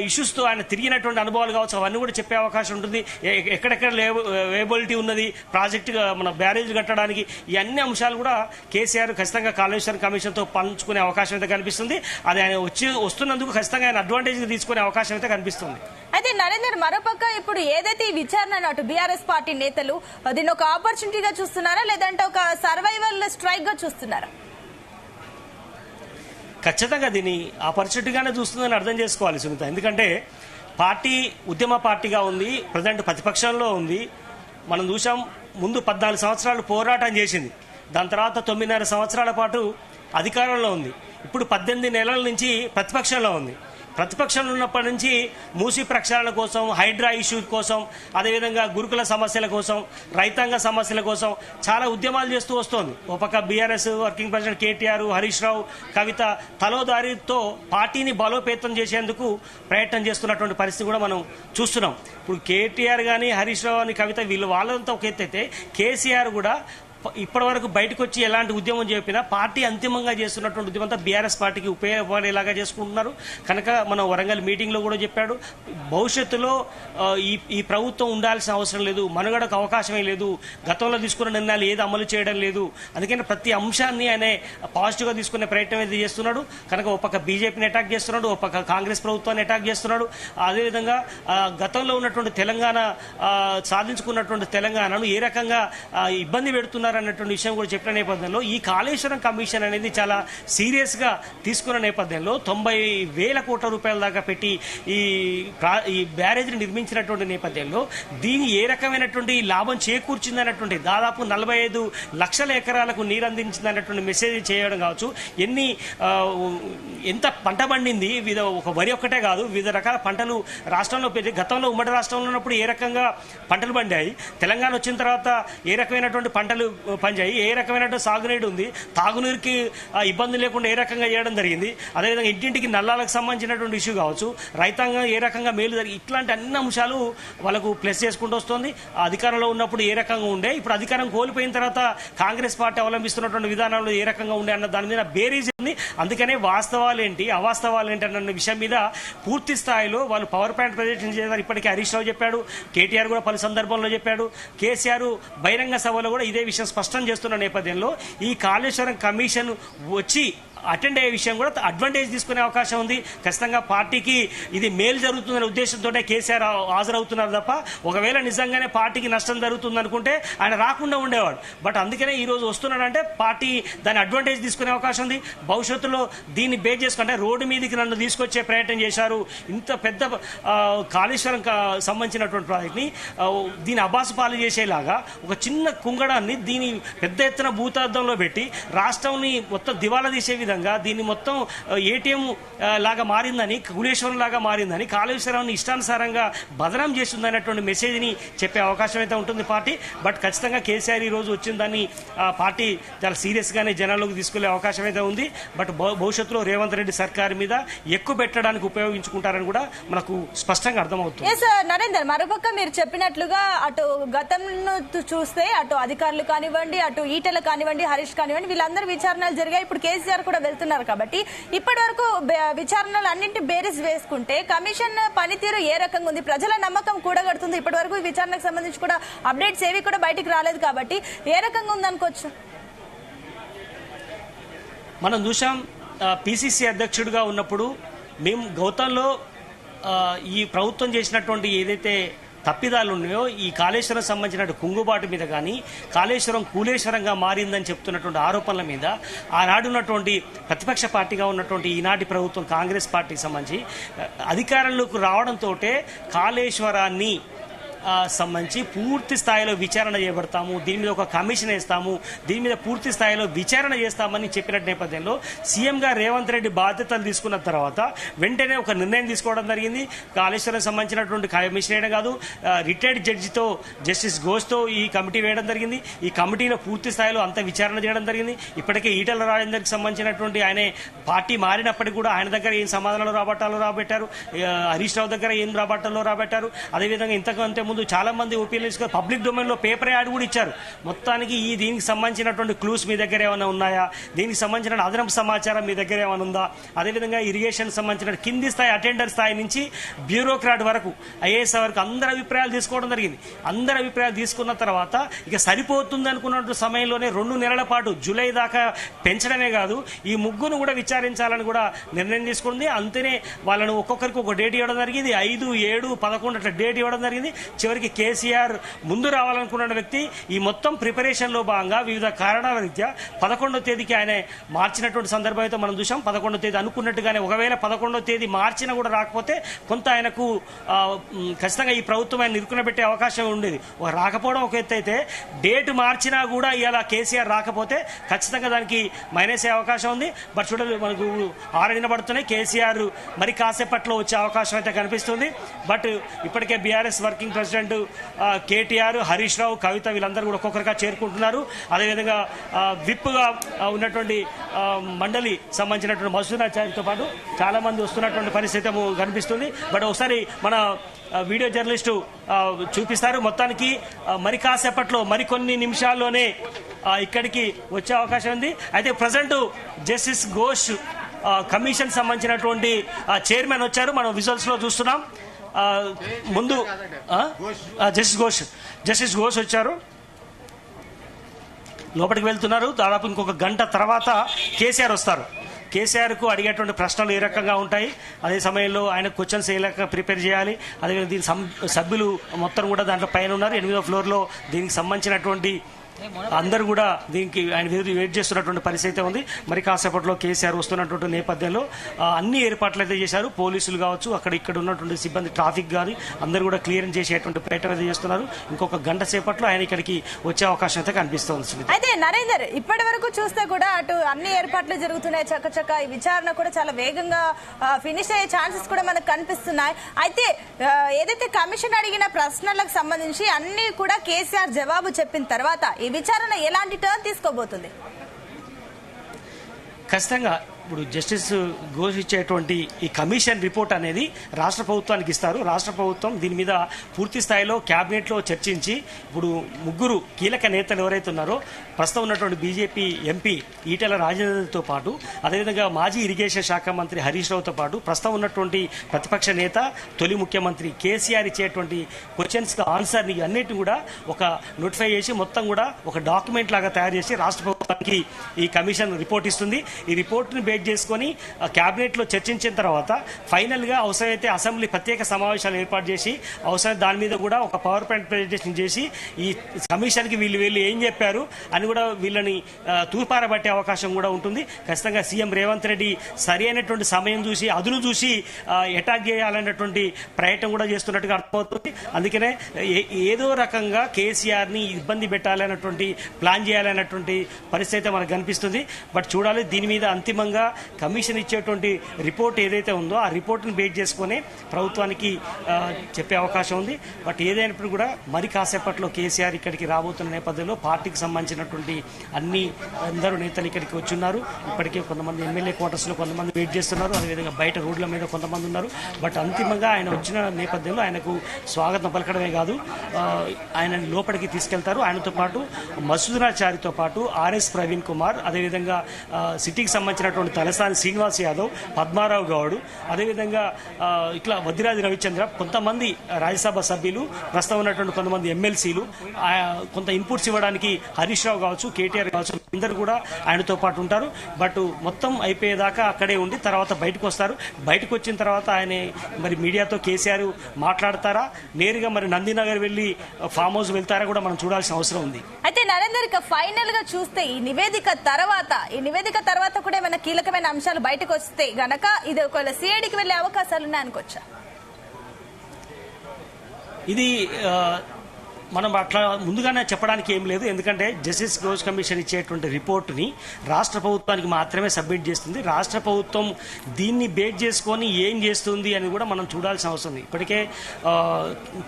ఇష్యూస్ తో ఆయన తిరిగినటువంటి అనుభవాలు కావచ్చు, అవన్నీ కూడా చెప్పే అవకాశం ఉంటుంది. ఎక్కడెక్కడ వేబిలిటీ ఉన్నది ప్రాజెక్టు, మన బ్యారేజ్ కట్టడానికి, ఈ అన్ని అంశాలు కూడా కేసీఆర్ ఖచ్చితంగా కాళేశ్వరం కమిషన్ తో పంచుకునే అవకాశం అయితే కనిపిస్తుంది. అది ఆయన వస్తున్నందుకు ఖచ్చితంగా ఆయన అడ్వాంటేజ్ తీసుకునే అవకాశం అయితే కనిపిస్తుంది. అయితే నరేందర్, మరోపక్క ఇప్పుడు ఏదైతే ఈ విచారణ అటు బీఆర్ఎస్ పార్టీ నేతలు దీన్ని ఒక ఆపర్చునిటీగా చూస్తున్నారా, లేదంటే ఒక సర్వైవల్ స్ట్రైక్ గా చూస్తున్నారా? ఖచ్చితంగా దీన్ని ఆపర్చునిటీగానే చూస్తుందని అర్థం చేసుకోవాలి సునీత. ఎందుకంటే పార్టీ ఉద్యమ పార్టీగా ఉంది, ప్రజెంట్ ప్రతిపక్షంలో ఉంది. మనం చూసాం, ముందు 14 సంవత్సరాలు పోరాటం చేసింది, దాని తర్వాత 9.5 సంవత్సరాల పాటు అధికారంలో ఉంది, ఇప్పుడు 18 నెలల నుంచి ప్రతిపక్షంలో ఉంది. ప్రతిపక్షంలో ఉన్నప్పటి నుంచి మూసీ ప్రక్షాళన కోసం, హైడ్రా ఇష్యూ కోసం, అదేవిధంగా గురుకుల సమస్యల కోసం, రైతాంగ సమస్యల కోసం చాలా ఉద్యమాలు చేస్తూ వస్తోంది. ఒక పక్క BRS working president KTR, Harish Rao, Kavitha తలోదారితో పార్టీని బలోపేతం చేసేందుకు ప్రయత్నం చేస్తున్నటువంటి పరిస్థితి కూడా మనం చూస్తున్నాం. ఇప్పుడు కేటీఆర్ కానీ, హరీష్ రావు అని, కవిత వాళ్ళంతా ఒక ఎత్తు అయితే కేసీఆర్ కూడా ఇప్పటి వరకు బయటకు వచ్చి ఎలాంటి ఉద్యమం చెప్పినా పార్టీ అంతిమంగా చేస్తున్నటువంటి ఉద్యమం అంతా బీఆర్ఎస్ పార్టీకి ఉపయోగపడేలాగా చేసుకుంటున్నారు. కనుక మనం వరంగల్ మీటింగ్లో కూడా చెప్పాడు, భవిష్యత్తులో ఈ ప్రభుత్వం ఉండాల్సిన అవసరం లేదు, మనుగడకు అవకాశమే లేదు, గతంలో తీసుకున్న నిర్ణయాలు ఏది అమలు చేయడం లేదు. అందుకని ప్రతి అంశాన్ని ఆయన పాజిటివ్గా తీసుకునే ప్రయత్నం అయితే చేస్తున్నాడు. కనుక ఒక పక్క బీజేపీని అటాక్ చేస్తున్నాడు, ఒక పక్క కాంగ్రెస్ ప్రభుత్వాన్ని అటాక్ చేస్తున్నాడు. అదేవిధంగా గతంలో ఉన్నటువంటి తెలంగాణ సాధించుకున్నటువంటి తెలంగాణను ఏ రకంగా ఇబ్బంది పెడుతున్నారు అన్నటువంటి విషయం కూడా చెప్పిన నేపథ్యంలో ఈ కాళేశ్వరం కమిషన్ అనేది చాలా సీరియస్ గా తీసుకున్న నేపథ్యంలో 90,000 కోట్ల రూపాయల దాకా పెట్టి ఈ బ్యారేజ్ని నిర్మించినటువంటి నేపథ్యంలో దీని ఏ రకమైనటువంటి లాభం చేకూర్చిందన్నటువంటి దాదాపు 45 లక్షల ఎకరాలకు నీరు అందించిందన్నటువంటి మెసేజ్ చేయడం కావచ్చు. ఎంత పంట పండింది, ఒక వరి ఒక్కటే కాదు, వివిధ రకాల పంటలు రాష్ట్రంలో గతంలో ఉమ్మడి రాష్ట్రంలో ఉన్నప్పుడు ఏ రకంగా పంటలు పండాయి, తెలంగాణ వచ్చిన తర్వాత ఏ రకమైనటువంటి పంటలు పంచాయి, ఏ రకమైనటువంటి సాగునీరు ఉంది, తాగునీరుకి ఇబ్బంది లేకుండా ఏ రకంగా చేయడం జరిగింది, అదేవిధంగా ఇంటింటికి నల్లాలకు సంబంధించినటువంటి ఇష్యూ కావచ్చు, రైతాంగం ఏ రకంగా మేలు జరిగి, ఇట్లాంటి అన్ని అంశాలు వాళ్ళకు ప్లస్ చేసుకుంటూ వస్తుంది. అధికారంలో ఉన్నప్పుడు ఏ రకంగా ఉండే, ఇప్పుడు అధికారం కోల్పోయిన తర్వాత కాంగ్రెస్ పార్టీ అవలంబిస్తున్నటువంటి విధానంలో ఏ రకంగా ఉండే అన్న దాని మీద బేరీజ్ ఉంది. అందుకనే వాస్తవాలేంటి అవాస్తవాలేంటి అన్న విషయం మీద పూర్తి స్థాయిలో వాళ్ళు పవర్ పాయింట్ ప్రజెంటేషన్ చేశారు. ఇప్పటికే హరీష్ రావు చెప్పాడు, కేటీఆర్ కూడా పలు సందర్భంలో చెప్పాడు, కేసీఆర్ బహిరంగ సభలో కూడా ఇదే విషయం స్పష్టం చేస్తున్న నేపథ్యంలో ఈ కాళేశ్వరం కమిషన్ వచ్చి అటెండ్ అయ్యే విషయం కూడా అడ్వాంటేజ్ తీసుకునే అవకాశం ఉంది. ఖచ్చితంగా పార్టీకి ఇది మేలు జరుగుతుందనే ఉద్దేశంతో కేసీఆర్ హాజరవుతున్నారు తప్ప ఒకవేళ నిజంగానే పార్టీకి నష్టం జరుగుతుంది అనుకుంటే ఆయన రాకుండా ఉండేవాడు. బట్ అందుకనే ఈ రోజు వస్తున్నాడంటే పార్టీ దాని అడ్వాంటేజ్ తీసుకునే అవకాశం ఉంది. భవిష్యత్తులో దీన్ని బేస్ చేసుకుంటే రోడ్డు మీదకి నన్ను తీసుకొచ్చే ప్రయత్నం చేశారు. ఇంత పెద్ద కాళేశ్వరం సంబంధించినటువంటి ప్రాజెక్ట్ని దీని అబాసు పాలు చేసేలాగా ఒక చిన్న కుంగడాన్ని దీని పెద్ద ఎత్తున భూతార్థంలో పెట్టి రాష్ట్రాన్ని మొత్తం దివాలా తీసే విధంగా దీన్ని మొత్తం ఏటీఎం లాగా మారిందని, కులేశ్వరం లాగా మారిందని, కాళేశ్వరాన్ని ఇష్టానుసారంగా బదనాం చేస్తుంది అనేటువంటి మెసేజ్ ని చెప్పే అవకాశం అయితే ఉంటుంది పార్టీ. బట్ ఖచ్చితంగా కేసీఆర్ ఈ రోజు వచ్చిన దాన్ని పార్టీ చాలా సీరియస్ గానే జనాల్లోకి తీసుకెళ్లే అవకాశం అయితే ఉంది. బట్ భవిష్యత్తులో రేవంత్ రెడ్డి సర్కార్ మీద ఎక్కువ పెట్టడానికి ఉపయోగించుకుంటారని కూడా మనకు స్పష్టంగా అర్థమవుతుంది. నరేందర్, మరోపక్క మీరు చెప్పినట్లుగా అటు గతంలో చూస్తే అటు అధికారులు కానివ్వండి, అటు ఈటెలు కానివ్వండి, హరీష్ కానివ్వండి, వీళ్ళందరూ విచారణలు జరిగాయి. ఇప్పుడు కేసీఆర్ కూడా వెళ్తున్నారు కాబట్టి ఇప్పటి వరకు విచారణలు అన్నింటి బేరీస్ వేసుకుంటే కమిషన్ పనితీరు ఏ రకంగా ఉంది, ప్రజల నమ్మకం కూడగడుతుంది. ఇప్పటి వరకు విచారణకు సంబంధించి కూడా అప్డేట్స్ ఏవి కూడా బయటికి రాలేదు కాబట్టి ఏ రకంగా ఉంది అనుకోవచ్చు? మనం చూసాం, పిసిసి అధ్యక్షుడిగా ఉన్నప్పుడు మేము గౌతంలో ఈ ప్రభుత్వం చేసినటువంటి ఏదైతే తప్పిదాలు ఉన్నాయో ఈ కాళేశ్వరం సంబంధించిన కుంగుబాటు మీద కానీ, కాళేశ్వరం కూలేశ్వరంగా మారిందని చెప్తున్నటువంటి ఆరోపణల మీద ఆనాడున్నటువంటి ప్రతిపక్ష పార్టీగా ఉన్నటువంటి ఈనాటి ప్రభుత్వం కాంగ్రెస్ పార్టీకి సంబంధించి అధికారంలోకి రావడంతో కాళేశ్వరాన్ని సంబంధించి పూర్తి స్థాయిలో విచారణ చేయబడతాము, దీని మీద ఒక కమిషన్ వేస్తాము, దీని మీద పూర్తి స్థాయిలో విచారణ చేస్తామని చెప్పిన నేపథ్యంలో సీఎంగా రేవంత్ రెడ్డి బాధ్యతలు తీసుకున్న తర్వాత వెంటనే ఒక నిర్ణయం తీసుకోవడం జరిగింది. కాళేశ్వరం సంబంధించినటువంటి కమిషన్ వేయడం కాదు, రిటైర్డ్ జడ్జితో జస్టిస్ ఘోష్తో ఈ కమిటీ వేయడం జరిగింది. ఈ కమిటీలో పూర్తి స్థాయిలో అంత విచారణ చేయడం జరిగింది. ఇప్పటికే ఈటెల రాజేందర్కి సంబంధించినటువంటి ఆయన పార్టీ మారినప్పటికీ కూడా ఆయన దగ్గర ఏం సమాధానాలు రాబట్టారు, హరీష్ రావు దగ్గర ఏం రాబట్టారు. అదేవిధంగా ఇంతకంటే ముందు చాలా మంది ఒపీనియన్స్ పబ్లిక్ డొమైన్ లో పేపర్ యాడ్ కూడా ఇచ్చారు. మొత్తానికి దీనికి సంబంధించినటువంటి క్లూస్ మీ దగ్గర ఏమైనా ఉన్నాయా, దీనికి సంబంధించిన అదనపు సమాచారం మీ దగ్గర ఏమైనా ఉందా, అదేవిధంగా ఇరిగేషన్ సంబంధించిన కింది స్థాయి అటెండర్ స్థాయి నుంచి బ్యూరోక్రాట్ వరకు ఐఏఎస్ వరకు అందరి అభిప్రాయాలు తీసుకోవడం జరిగింది. అందరి అభిప్రాయాలు తీసుకున్న తర్వాత ఇక సరిపోతుంది అనుకున్న సమయంలోనే 2 నెలల పాటు జూలై దాకా పెంచడమే కాదు ఈ ముగ్గురు కూడా విచారించాలని కూడా నిర్ణయం తీసుకుంది. అంతేనే వాళ్ళను ఒక్కొక్కరికి ఒక డేట్ ఇవ్వడం జరిగింది, 5, 7, 11 అట్లా డేట్ ఇవ్వడం జరిగింది. చివరికి కేసీఆర్ ముందు రావాలనుకున్న వ్యక్తి ఈ మొత్తం ప్రిపరేషన్లో భాగంగా వివిధ కారణాల రీత్యా 11వ తేదీకి ఆయన మార్చినటువంటి సందర్భం అయితే మనం చూసాం. 11వ తేదీ అనుకున్నట్టుగానే ఒకవేళ 11వ తేదీ మార్చినా కూడా రాకపోతే కొంత ఆయనకు ఖచ్చితంగా ఈ ప్రభుత్వం ఆయన నిరుకునబెట్టే అవకాశం ఉండేది. రాకపోవడం ఒక ఎత్తు అయితే డేట్ మార్చినా కూడా ఇలా కేసీఆర్ రాకపోతే ఖచ్చితంగా దానికి మైనస్ అయ్యే అవకాశం ఉంది. బట్ చూడాలి, మనకు 6 నిలబడుతున్నాయి. కేసీఆర్ మరి కాసేపట్లో వచ్చే అవకాశం అయితే కనిపిస్తుంది. బట్ ఇప్పటికే BRS working president KTR, Harish Rao, Kavitha వీళ్ళందరూ కూడా ఒక్కొక్కరిగా చేరుకుంటున్నారు. అదేవిధంగా విప్గా ఉన్నటువంటి మండలి సంబంధించినటువంటి మసూదాచారితో పాటు చాలా మంది వస్తున్నటువంటి పరిస్థితి కనిపిస్తుంది. బట్ ఒకసారి మన వీడియో జర్నలిస్టు చూపిస్తారు. మొత్తానికి మరి కాసేపట్లో మరికొన్ని నిమిషాల్లోనే ఇక్కడికి వచ్చే అవకాశం ఉంది. అయితే ప్రజెంట్ జస్టిస్ ఘోష్ కమిషన్ సంబంధించినటువంటి చైర్మన్ వచ్చారు, మనం విజువల్స్ లో చూస్తున్నాం. ముందు జస్టిస్ ఘోష్ వచ్చారు, లోపలికి వెళ్తున్నారు. దాదాపు ఇంకొక గంట తర్వాత కేసీఆర్ వస్తారు. కేసీఆర్కు అడిగేటువంటి ప్రశ్నలు ఏ రకంగా ఉంటాయి, అదే సమయంలో ఆయన క్వశ్చన్స్ ఏ రకంగా ప్రిపేర్ చేయాలి, అదేవిధంగా దీని సభ్యులు మొత్తం కూడా దాంట్లో పైన ఉన్నారు. 8వ ఫ్లోర్లో దీనికి సంబంధించినటువంటి అందరూ కూడా దీనికి ఆయన వెయిట్ చేస్తున్నటువంటి పరిస్థితి ఉంది. మరి కాసేపట్లో కేసీఆర్ వస్తున్నటువంటి నేపథ్యంలో అన్ని ఏర్పాట్లు అయితే చేశారు. పోలీసులు కావచ్చు, ఇక్కడ ఉన్నటువంటి సిబ్బంది, ట్రాఫిక్ కానీ అందరూ కూడా క్లియర్ చేసేటువంటి ప్రయత్నం అయితే చేస్తున్నారు. ఇంకొక గంట సేపట్లో ఆయన ఇక్కడికి వచ్చే అవకాశం అయితే కనిపిస్తోంది. అయితే నరేందర్, ఇప్పటి వరకు చూస్తే కూడా అటు అన్ని ఏర్పాట్లు జరుగుతున్నాయి, చక్కచక్క ఈ విచారణ కూడా చాలా వేగంగా ఫినిష్ అయ్యే ఛాన్సెస్ కూడా మనకు కనిపిస్తున్నాయి. అయితే ఏదైతే కమిషన్ అడిగిన ప్రశ్నలకు సంబంధించి అన్ని కూడా కేసీఆర్ జవాబు చెప్పిన తర్వాత ఈ విచారణ ఎలాంటి టర్న్ తీసుకోబోతుంది? ఖచ్చితంగా ఇప్పుడు జస్టిస్ ఘోష్ ఇచ్చేటువంటి ఈ కమిషన్ రిపోర్ట్ అనేది రాష్ట్ర ప్రభుత్వానికి ఇస్తారు. రాష్ట్ర ప్రభుత్వం దీని మీద పూర్తి స్థాయిలో క్యాబినెట్లో చర్చించి ఇప్పుడు ముగ్గురు కీలక నేతలు ఎవరైతే ఉన్నారో ప్రస్తుతం ఉన్నటువంటి బీజేపీ ఎంపీ ఈటెల రాజేందర్తో పాటు, అదేవిధంగా మాజీ ఇరిగేషన్ శాఖ మంత్రి హరీష్ రావుతో పాటు ప్రస్తుతం ఉన్నటువంటి ప్రతిపక్ష నేత తొలి ముఖ్యమంత్రి కేసీఆర్ ఇచ్చేటువంటి క్వశ్చన్స్ ఆన్సర్ని అన్నిటిని కూడా ఒక నోటిఫై చేసి మొత్తం కూడా ఒక డాక్యుమెంట్ లాగా తయారు చేసి రాష్ట్ర ప్రభుత్వానికి ఈ కమిషన్ రిపోర్ట్ ఇస్తుంది. ఈ రిపోర్ట్ని బేస్ చేసుకొని క్యాబినెట్లో చర్చించిన తర్వాత ఫైనల్గా అవసరమైతే అసెంబ్లీ ప్రత్యేక సమావేశాలు ఏర్పాటు చేసి అవసరం దాని మీద కూడా ఒక పవర్ పాయింట్ ప్రెజెంటేషన్ చేసి ఈ కమిషన్కి వీళ్ళు ఏం చెప్పారు అని కూడా వీళ్ళని తూర్పారబట్టే అవకాశం కూడా ఉంటుంది. ఖచ్చితంగా సీఎం రేవంత్ రెడ్డి సరి అయినటువంటి సమయం చూసి అదును చూసి అటాక్ చేయాలన్నటువంటి ప్రయత్నం కూడా చేస్తున్నట్టుగా అర్థమవుతుంది. అందుకనే ఏదో రకంగా కేసీఆర్ని ఇబ్బంది పెట్టాలన్నటువంటి ప్లాన్ చేయాలన్నటువంటి పరిస్థితి మనకు కనిపిస్తుంది. బట్ చూడాలి, దీని మీద అంతిమంగా కమిషన్ ఇచ్చేటువంటి రిపోర్ట్ ఏదైతే ఉందో ఆ రిపోర్ట్ని బేస్ చేసుకుని ప్రభుత్వానికి చెప్పే అవకాశం ఉంది. బట్ ఏదైనప్పుడు కూడా మరి కాసేపట్లో కేసీఆర్ ఇక్కడికి రాబోతున్న నేపథ్యంలో పార్టీకి సంబంధించినటువంటి అందరూ నేతలు ఇక్కడికి వచ్చున్నారు. ఇప్పటికే కొంతమంది ఎమ్మెల్యే క్వార్టర్స్లో కొంతమంది వెయిట్ చేస్తున్నారు, అదేవిధంగా బయట రోడ్ల మీద కొంతమంది ఉన్నారు. బట్ అంతిమంగా ఆయన వచ్చిన నేపథ్యంలో ఆయనకు స్వాగతం పలకడమే కాదు, ఆయన లోపలికి తీసుకెళ్తారు. ఆయనతో పాటు మసూదనాచారితో పాటు ఆర్ఎస్ ప్రవీణ్ కుమార్, అదేవిధంగా సిటీకి సంబంధించినటువంటి తలసాని శ్రీనివాస్ యాదవ్, పద్మారావు గౌడ్, అదేవిధంగా ఇట్లా వద్దిరాజు రవిచంద్ర, కొంతమంది రాజ్యసభ సభ్యులు, ప్రస్తుతం ఉన్నటువంటి కొంతమంది ఎమ్మెల్సీలు, కొంత ఇన్పుట్స్ ఇవ్వడానికి హరీష్ రావు కావచ్చు, కేటీఆర్ కావచ్చు, అందరూ కూడా ఆయనతో పాటు ఉంటారు. బట్ మొత్తం అయిపోయేదాకా అక్కడే ఉండి తర్వాత బయటకు వస్తారు. బయటకు వచ్చిన తర్వాత ఆయన మరి మీడియాతో కేసీఆర్ మాట్లాడతారా, నేరుగా మరి నందినగర్ వెళ్లి ఫామ్ హౌస్ వెళ్తారా కూడా మనం చూడాల్సిన అవసరం ఉంది. అయితే నరేందర్, ఇక ఫైనల్ గా చూస్తే ఈ నివేదిక తర్వాత కూడా ఏమైనా కీలకమైన అంశాలు బయటకు వస్తే గనక ఇది ఒకవేళ సిఐడికి వెళ్లే అవకాశాలు ఉన్నాయనుకోవచ్చా? ఇది మనం అట్లా ముందుగానే చెప్పడానికి ఏం లేదు. ఎందుకంటే జస్టిస్ ఘోష్ కమిషన్ ఇచ్చేటువంటి రిపోర్టుని రాష్ట్ర ప్రభుత్వానికి మాత్రమే సబ్మిట్ చేస్తుంది. రాష్ట్ర ప్రభుత్వం దీన్ని బేస్ చేసుకొని ఏం చేస్తుంది అని కూడా మనం చూడాల్సిన అవసరం ఉంది. ఇప్పటికే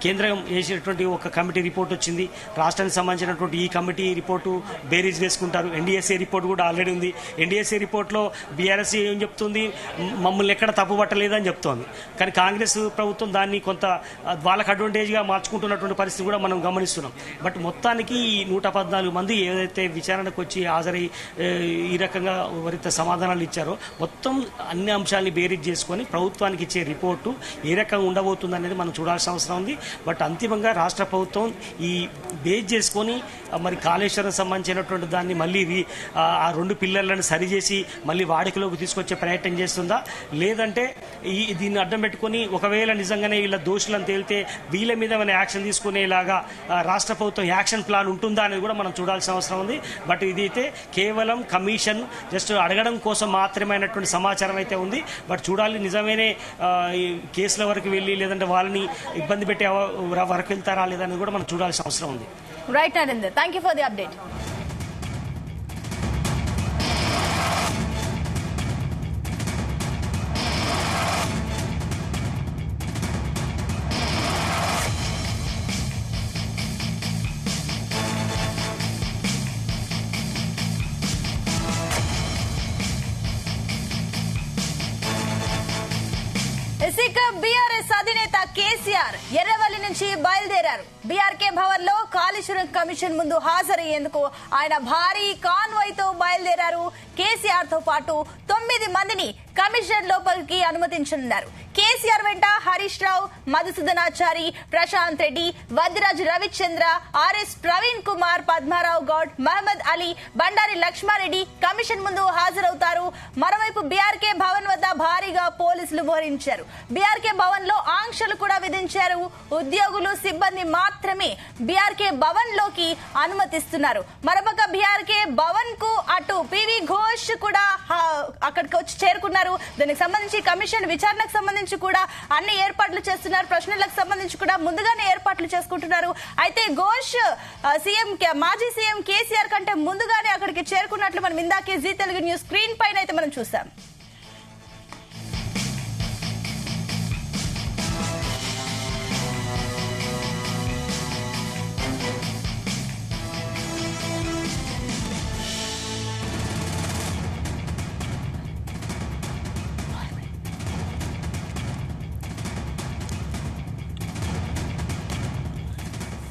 కేంద్రం వేసినటువంటి ఒక కమిటీ రిపోర్ట్ వచ్చింది. రాష్ట్రానికి సంబంధించినటువంటి ఈ కమిటీ రిపోర్టు బేరీజ్ వేసుకుంటారు. ఎన్డీఎస్ఏ రిపోర్ట్ కూడా ఆల్రెడీ ఉంది. ఎన్డీఎస్ఏ రిపోర్ట్లో బీఆర్ఎస్ ఏం చెప్తుంది, మమ్మల్ని ఎక్కడ తప్పు పట్టలేదని చెప్తోంది. కానీ కాంగ్రెస్ ప్రభుత్వం దాన్ని కొంత వాళ్ళకి అడ్వాంటేజ్గా మార్చుకుంటున్నటువంటి పరిస్థితి కూడా మనం గమనిస్తున్నాం. బట్ మొత్తానికి ఈ 114 మంది ఏదైతే విచారణకు వచ్చి హాజరై ఈ రకంగా వారితో సమాధానాలు ఇచ్చారో మొత్తం అన్ని అంశాలని బేరీజ్ చేసుకొని ప్రభుత్వానికి ఇచ్చే రిపోర్టు ఏ రకంగా ఉండబోతుంది అనేది మనం చూడాల్సిన అవసరం ఉంది. బట్ అంతిమంగా రాష్ట్ర ప్రభుత్వం ఈ బేస్ చేసుకొని మరి కాళేశ్వరం సంబంధించినటువంటి దాన్ని మళ్ళీ ఆ 2 పిల్లర్లను సరిచేసి మళ్ళీ వాడుకలోకి తీసుకొచ్చే ప్రయత్నం చేస్తుందా, లేదంటే దీన్ని అడ్డం పెట్టుకొని ఒకవేళ నిజంగానే వీళ్ళ దోషులను తేలితే వీళ్ళ మీద మన యాక్షన్ తీసుకునేలాగా రాష్ట్ర ప్రభుత్వం యాక్షన్ ప్లాన్ ఉంటుందా అనేది కూడా మనం చూడాల్సిన అవసరం ఉంది. బట్ ఇదైతే కేవలం కమిషన్ జస్ట్ అడగడం కోసం మాత్రమైనటువంటి సమాచారం అయితే ఉంది. బట్ చూడాలి నిజమేనే కేసుల వరకు వెళ్ళి లేదంటే వాళ్ళని ఇబ్బంది పెట్టే వరకు వెళ్తారా లేదని కూడా మనం చూడాల్సిన అవసరం ఉంది. Right Narender, thank you for the update. BRS అధినేత కేసీఆర్ ఎర్రవల్లి నుంచి బయలుదేరారు. బీఆర్కే భవన్ లో కాళేశ్వరం కమిషన్ ముందు హాజరయ్యేందుకు ఆయన భారీ కాన్వాయ్ తో బయలుదేరారు. కేసీఆర్ తో పాటు 9 మందిని కమిషన్ లోపలికి అనుమతించనున్నారు. కేసీఆర్ వెంట హరీష్ రావు, మధుసూదనాచారి, ప్రశాంత్ రెడ్డి, వద్దిరాజు రవిచంద్ర, ఆర్ఎస్ ప్రవీణ్ కుమార్, పద్మారావు గౌడ్, మహమ్మద్ అలీ, బండారి లక్ష్మారెడ్డి కమిషన్ ముందు హాజరవుతారు. మరోవైపు బీఆర్కే భవన్ వద్ద భారీగా పోలీసులు మోహరించారు. బీఆర్కే భవన్ లో ఆంక్షలు కూడా విధించారు. ఉద్యోగులు, సిబ్బంది మాత్రమే బీఆర్కే భవన్ లోకి అనుమతిస్తున్నారు. మరోపక్క బీఆర్కే భవన్ కు అటు పివి ఘోష్ కూడా అక్కడికి వచ్చి చేరుకున్నారు. దానికి సంబంధించి కమిషన్ విచారణకు సంబంధించి కూడా అన్ని ఏర్పాట్లు చేస్తున్నారు. ప్రశ్నలకు సంబంధించి కూడా ముందుగానే ఏర్పాట్లు చేసుకుంటున్నారు. అయితే ఘోష్ మాజీ సీఎం కేసీఆర్ కంటే ముందుగానే అక్కడికి చేరుకున్నట్లు మనం ఇందాకే జీ తెలుగు న్యూస్ స్క్రీన్ పైన అయితే మనం చూసాం.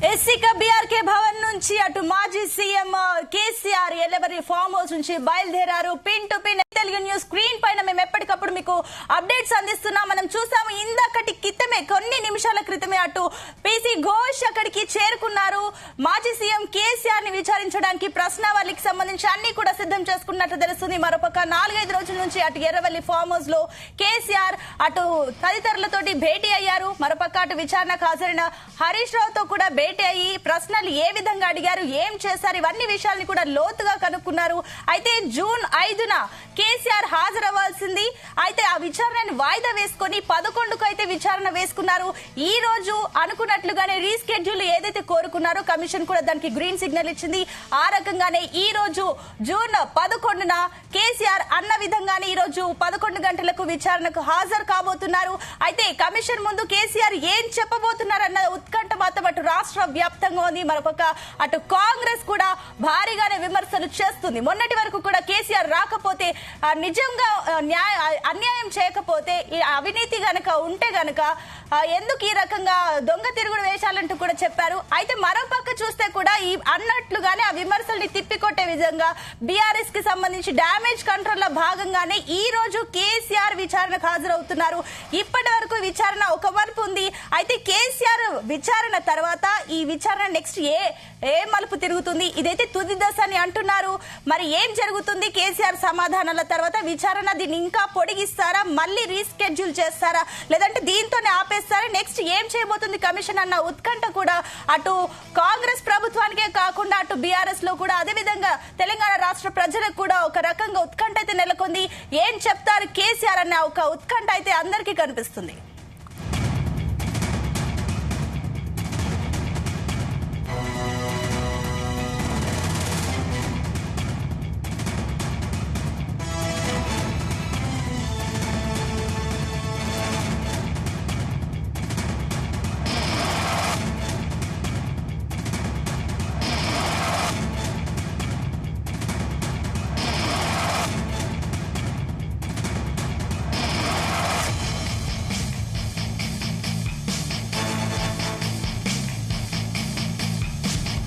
ఎస్సీక బీఆర్కే భవన్ నుంచి అటు మాజీ సీఎం కేసీఆర్ ఎల్లవరి ఫామ్ హౌస్ నుంచి బయలుదేరారు. Pin to pin Telugu news screen పైన మేము ఎప్పటికప్పుడు మీకు అప్డేట్స్ అందిస్తున్నాం. మనం చూసాము ఇందకటి క్రితమే, కొన్ని నిమిషాల క్రితమే అటు పిసి ఘోష్ అక్కడికి చేరుకున్నారు. మాజీ సీఎం కేసీఆర్ ని విచారించడానికి ప్రశ్నావళికి సంబంధించి అన్ని కూడా సిద్ధం చేసుకున్నట్లు తెలుస్తుంది. మరోపక్క 4-5 రోజుల నుంచి అటు ఎర్రవల్లి ఫామ్ హౌస్ లో కేసీఆర్ అటు తదితరులతోటి భేటీ అయ్యారు. మరోపక్క అటు విచారణకు హాజరైన హరీష్ రావుతో కూడా భేటీ అయ్యి ప్రశ్నలు ఏ విధంగా అడిగారు, ఏం చేశారు, ఇవన్నీ విషయాల్ని కూడా లోతుగా కనుక్కున్నారు. అయితే జూన్ 5న కేసీఆర్ హాజరవ్వాల్సింది. అయితే ఆ విచారణను వాయిదా వేసుకొని 11కు అయితే విచారణ వేసుకున్నారు. ఈ రోజు అనుకున్నట్లుగానే రీస్కెడ్యూల్ ఏదైతే కోరుకున్నారో కమిషన్ కూడా దానికి గ్రీన్ సిగ్నల్ ఇచ్చింది. ఆ రకంగానే ఈ రోజు జూన్ 11న కేసీఆర్ అన్న విధంగానే ఈ రోజు 11 గంటలకు విచారణకు హాజరు కాబోతున్నారు. అయితే కమిషన్ ముందు కేసీఆర్ ఏం చెప్పబోతున్నారన్న ఉత్కంఠ మాత్రం అటు రాష్ట్ర వ్యాప్తంగా ఉంది. మరొక అటు కాంగ్రెస్ కూడా భారీగానే విమర్శలు చేస్తుంది. మొన్నటి వరకు కూడా కేసీఆర్ రాకపోతే నిజంగా అన్యాయం చేయకపోతే ఈ అవినీతి గనక ఉంటే గనక ఎందుకు ఈ రకంగా దొంగ తిరుగుడు వేశాలంటూ కూడా చెప్పారు. అయితే మరోపక్క చూస్తే కూడా ఈ అన్నట్లుగానే ఆ విమర్శల్ని తిప్పికొట్టే విధంగా బీఆర్ఎస్ కి సంబంధించి డ్యామేజ్ కంట్రోల్ లో భాగంగానే ఈ రోజు కేసీఆర్ విచారణకు హాజరవుతున్నారు. ఇప్పటి వరకు విచారణ ఒక వైపు ఉంది. అయితే కేసీఆర్ విచారణ తర్వాత ఈ విచారణ నెక్స్ట్ ఏ మలుపు తిరుగుతుంది, ఇదైతే తుది దశ అని అంటున్నారు. మరి ఏం జరుగుతుంది, కేసీఆర్ సమాధానాల తర్వాత విచారణ దీన్ని ఇంకా పొడిగిస్తారా, మళ్ళీ రీస్కెడ్యూల్ చేస్తారా, లేదంటే దీంతోనే ఆపేస్తారా, నెక్స్ట్ ఏం చేయబోతుంది కమిషన్ అన్న ఉత్కంఠ కూడా అటు కాంగ్రెస్ ప్రభుత్వానికే కాకుండా అటు బీఆర్ఎస్ లో కూడా, అదేవిధంగా తెలంగాణ రాష్ట్ర ప్రజలకు కూడా ఒక రకంగా ఉత్కంఠ అయితే నెలకొంది. ఏం చెప్తారు కేసీఆర్ అన్న ఒక ఉత్కంఠ అయితే అందరికీ కనిపిస్తుంది.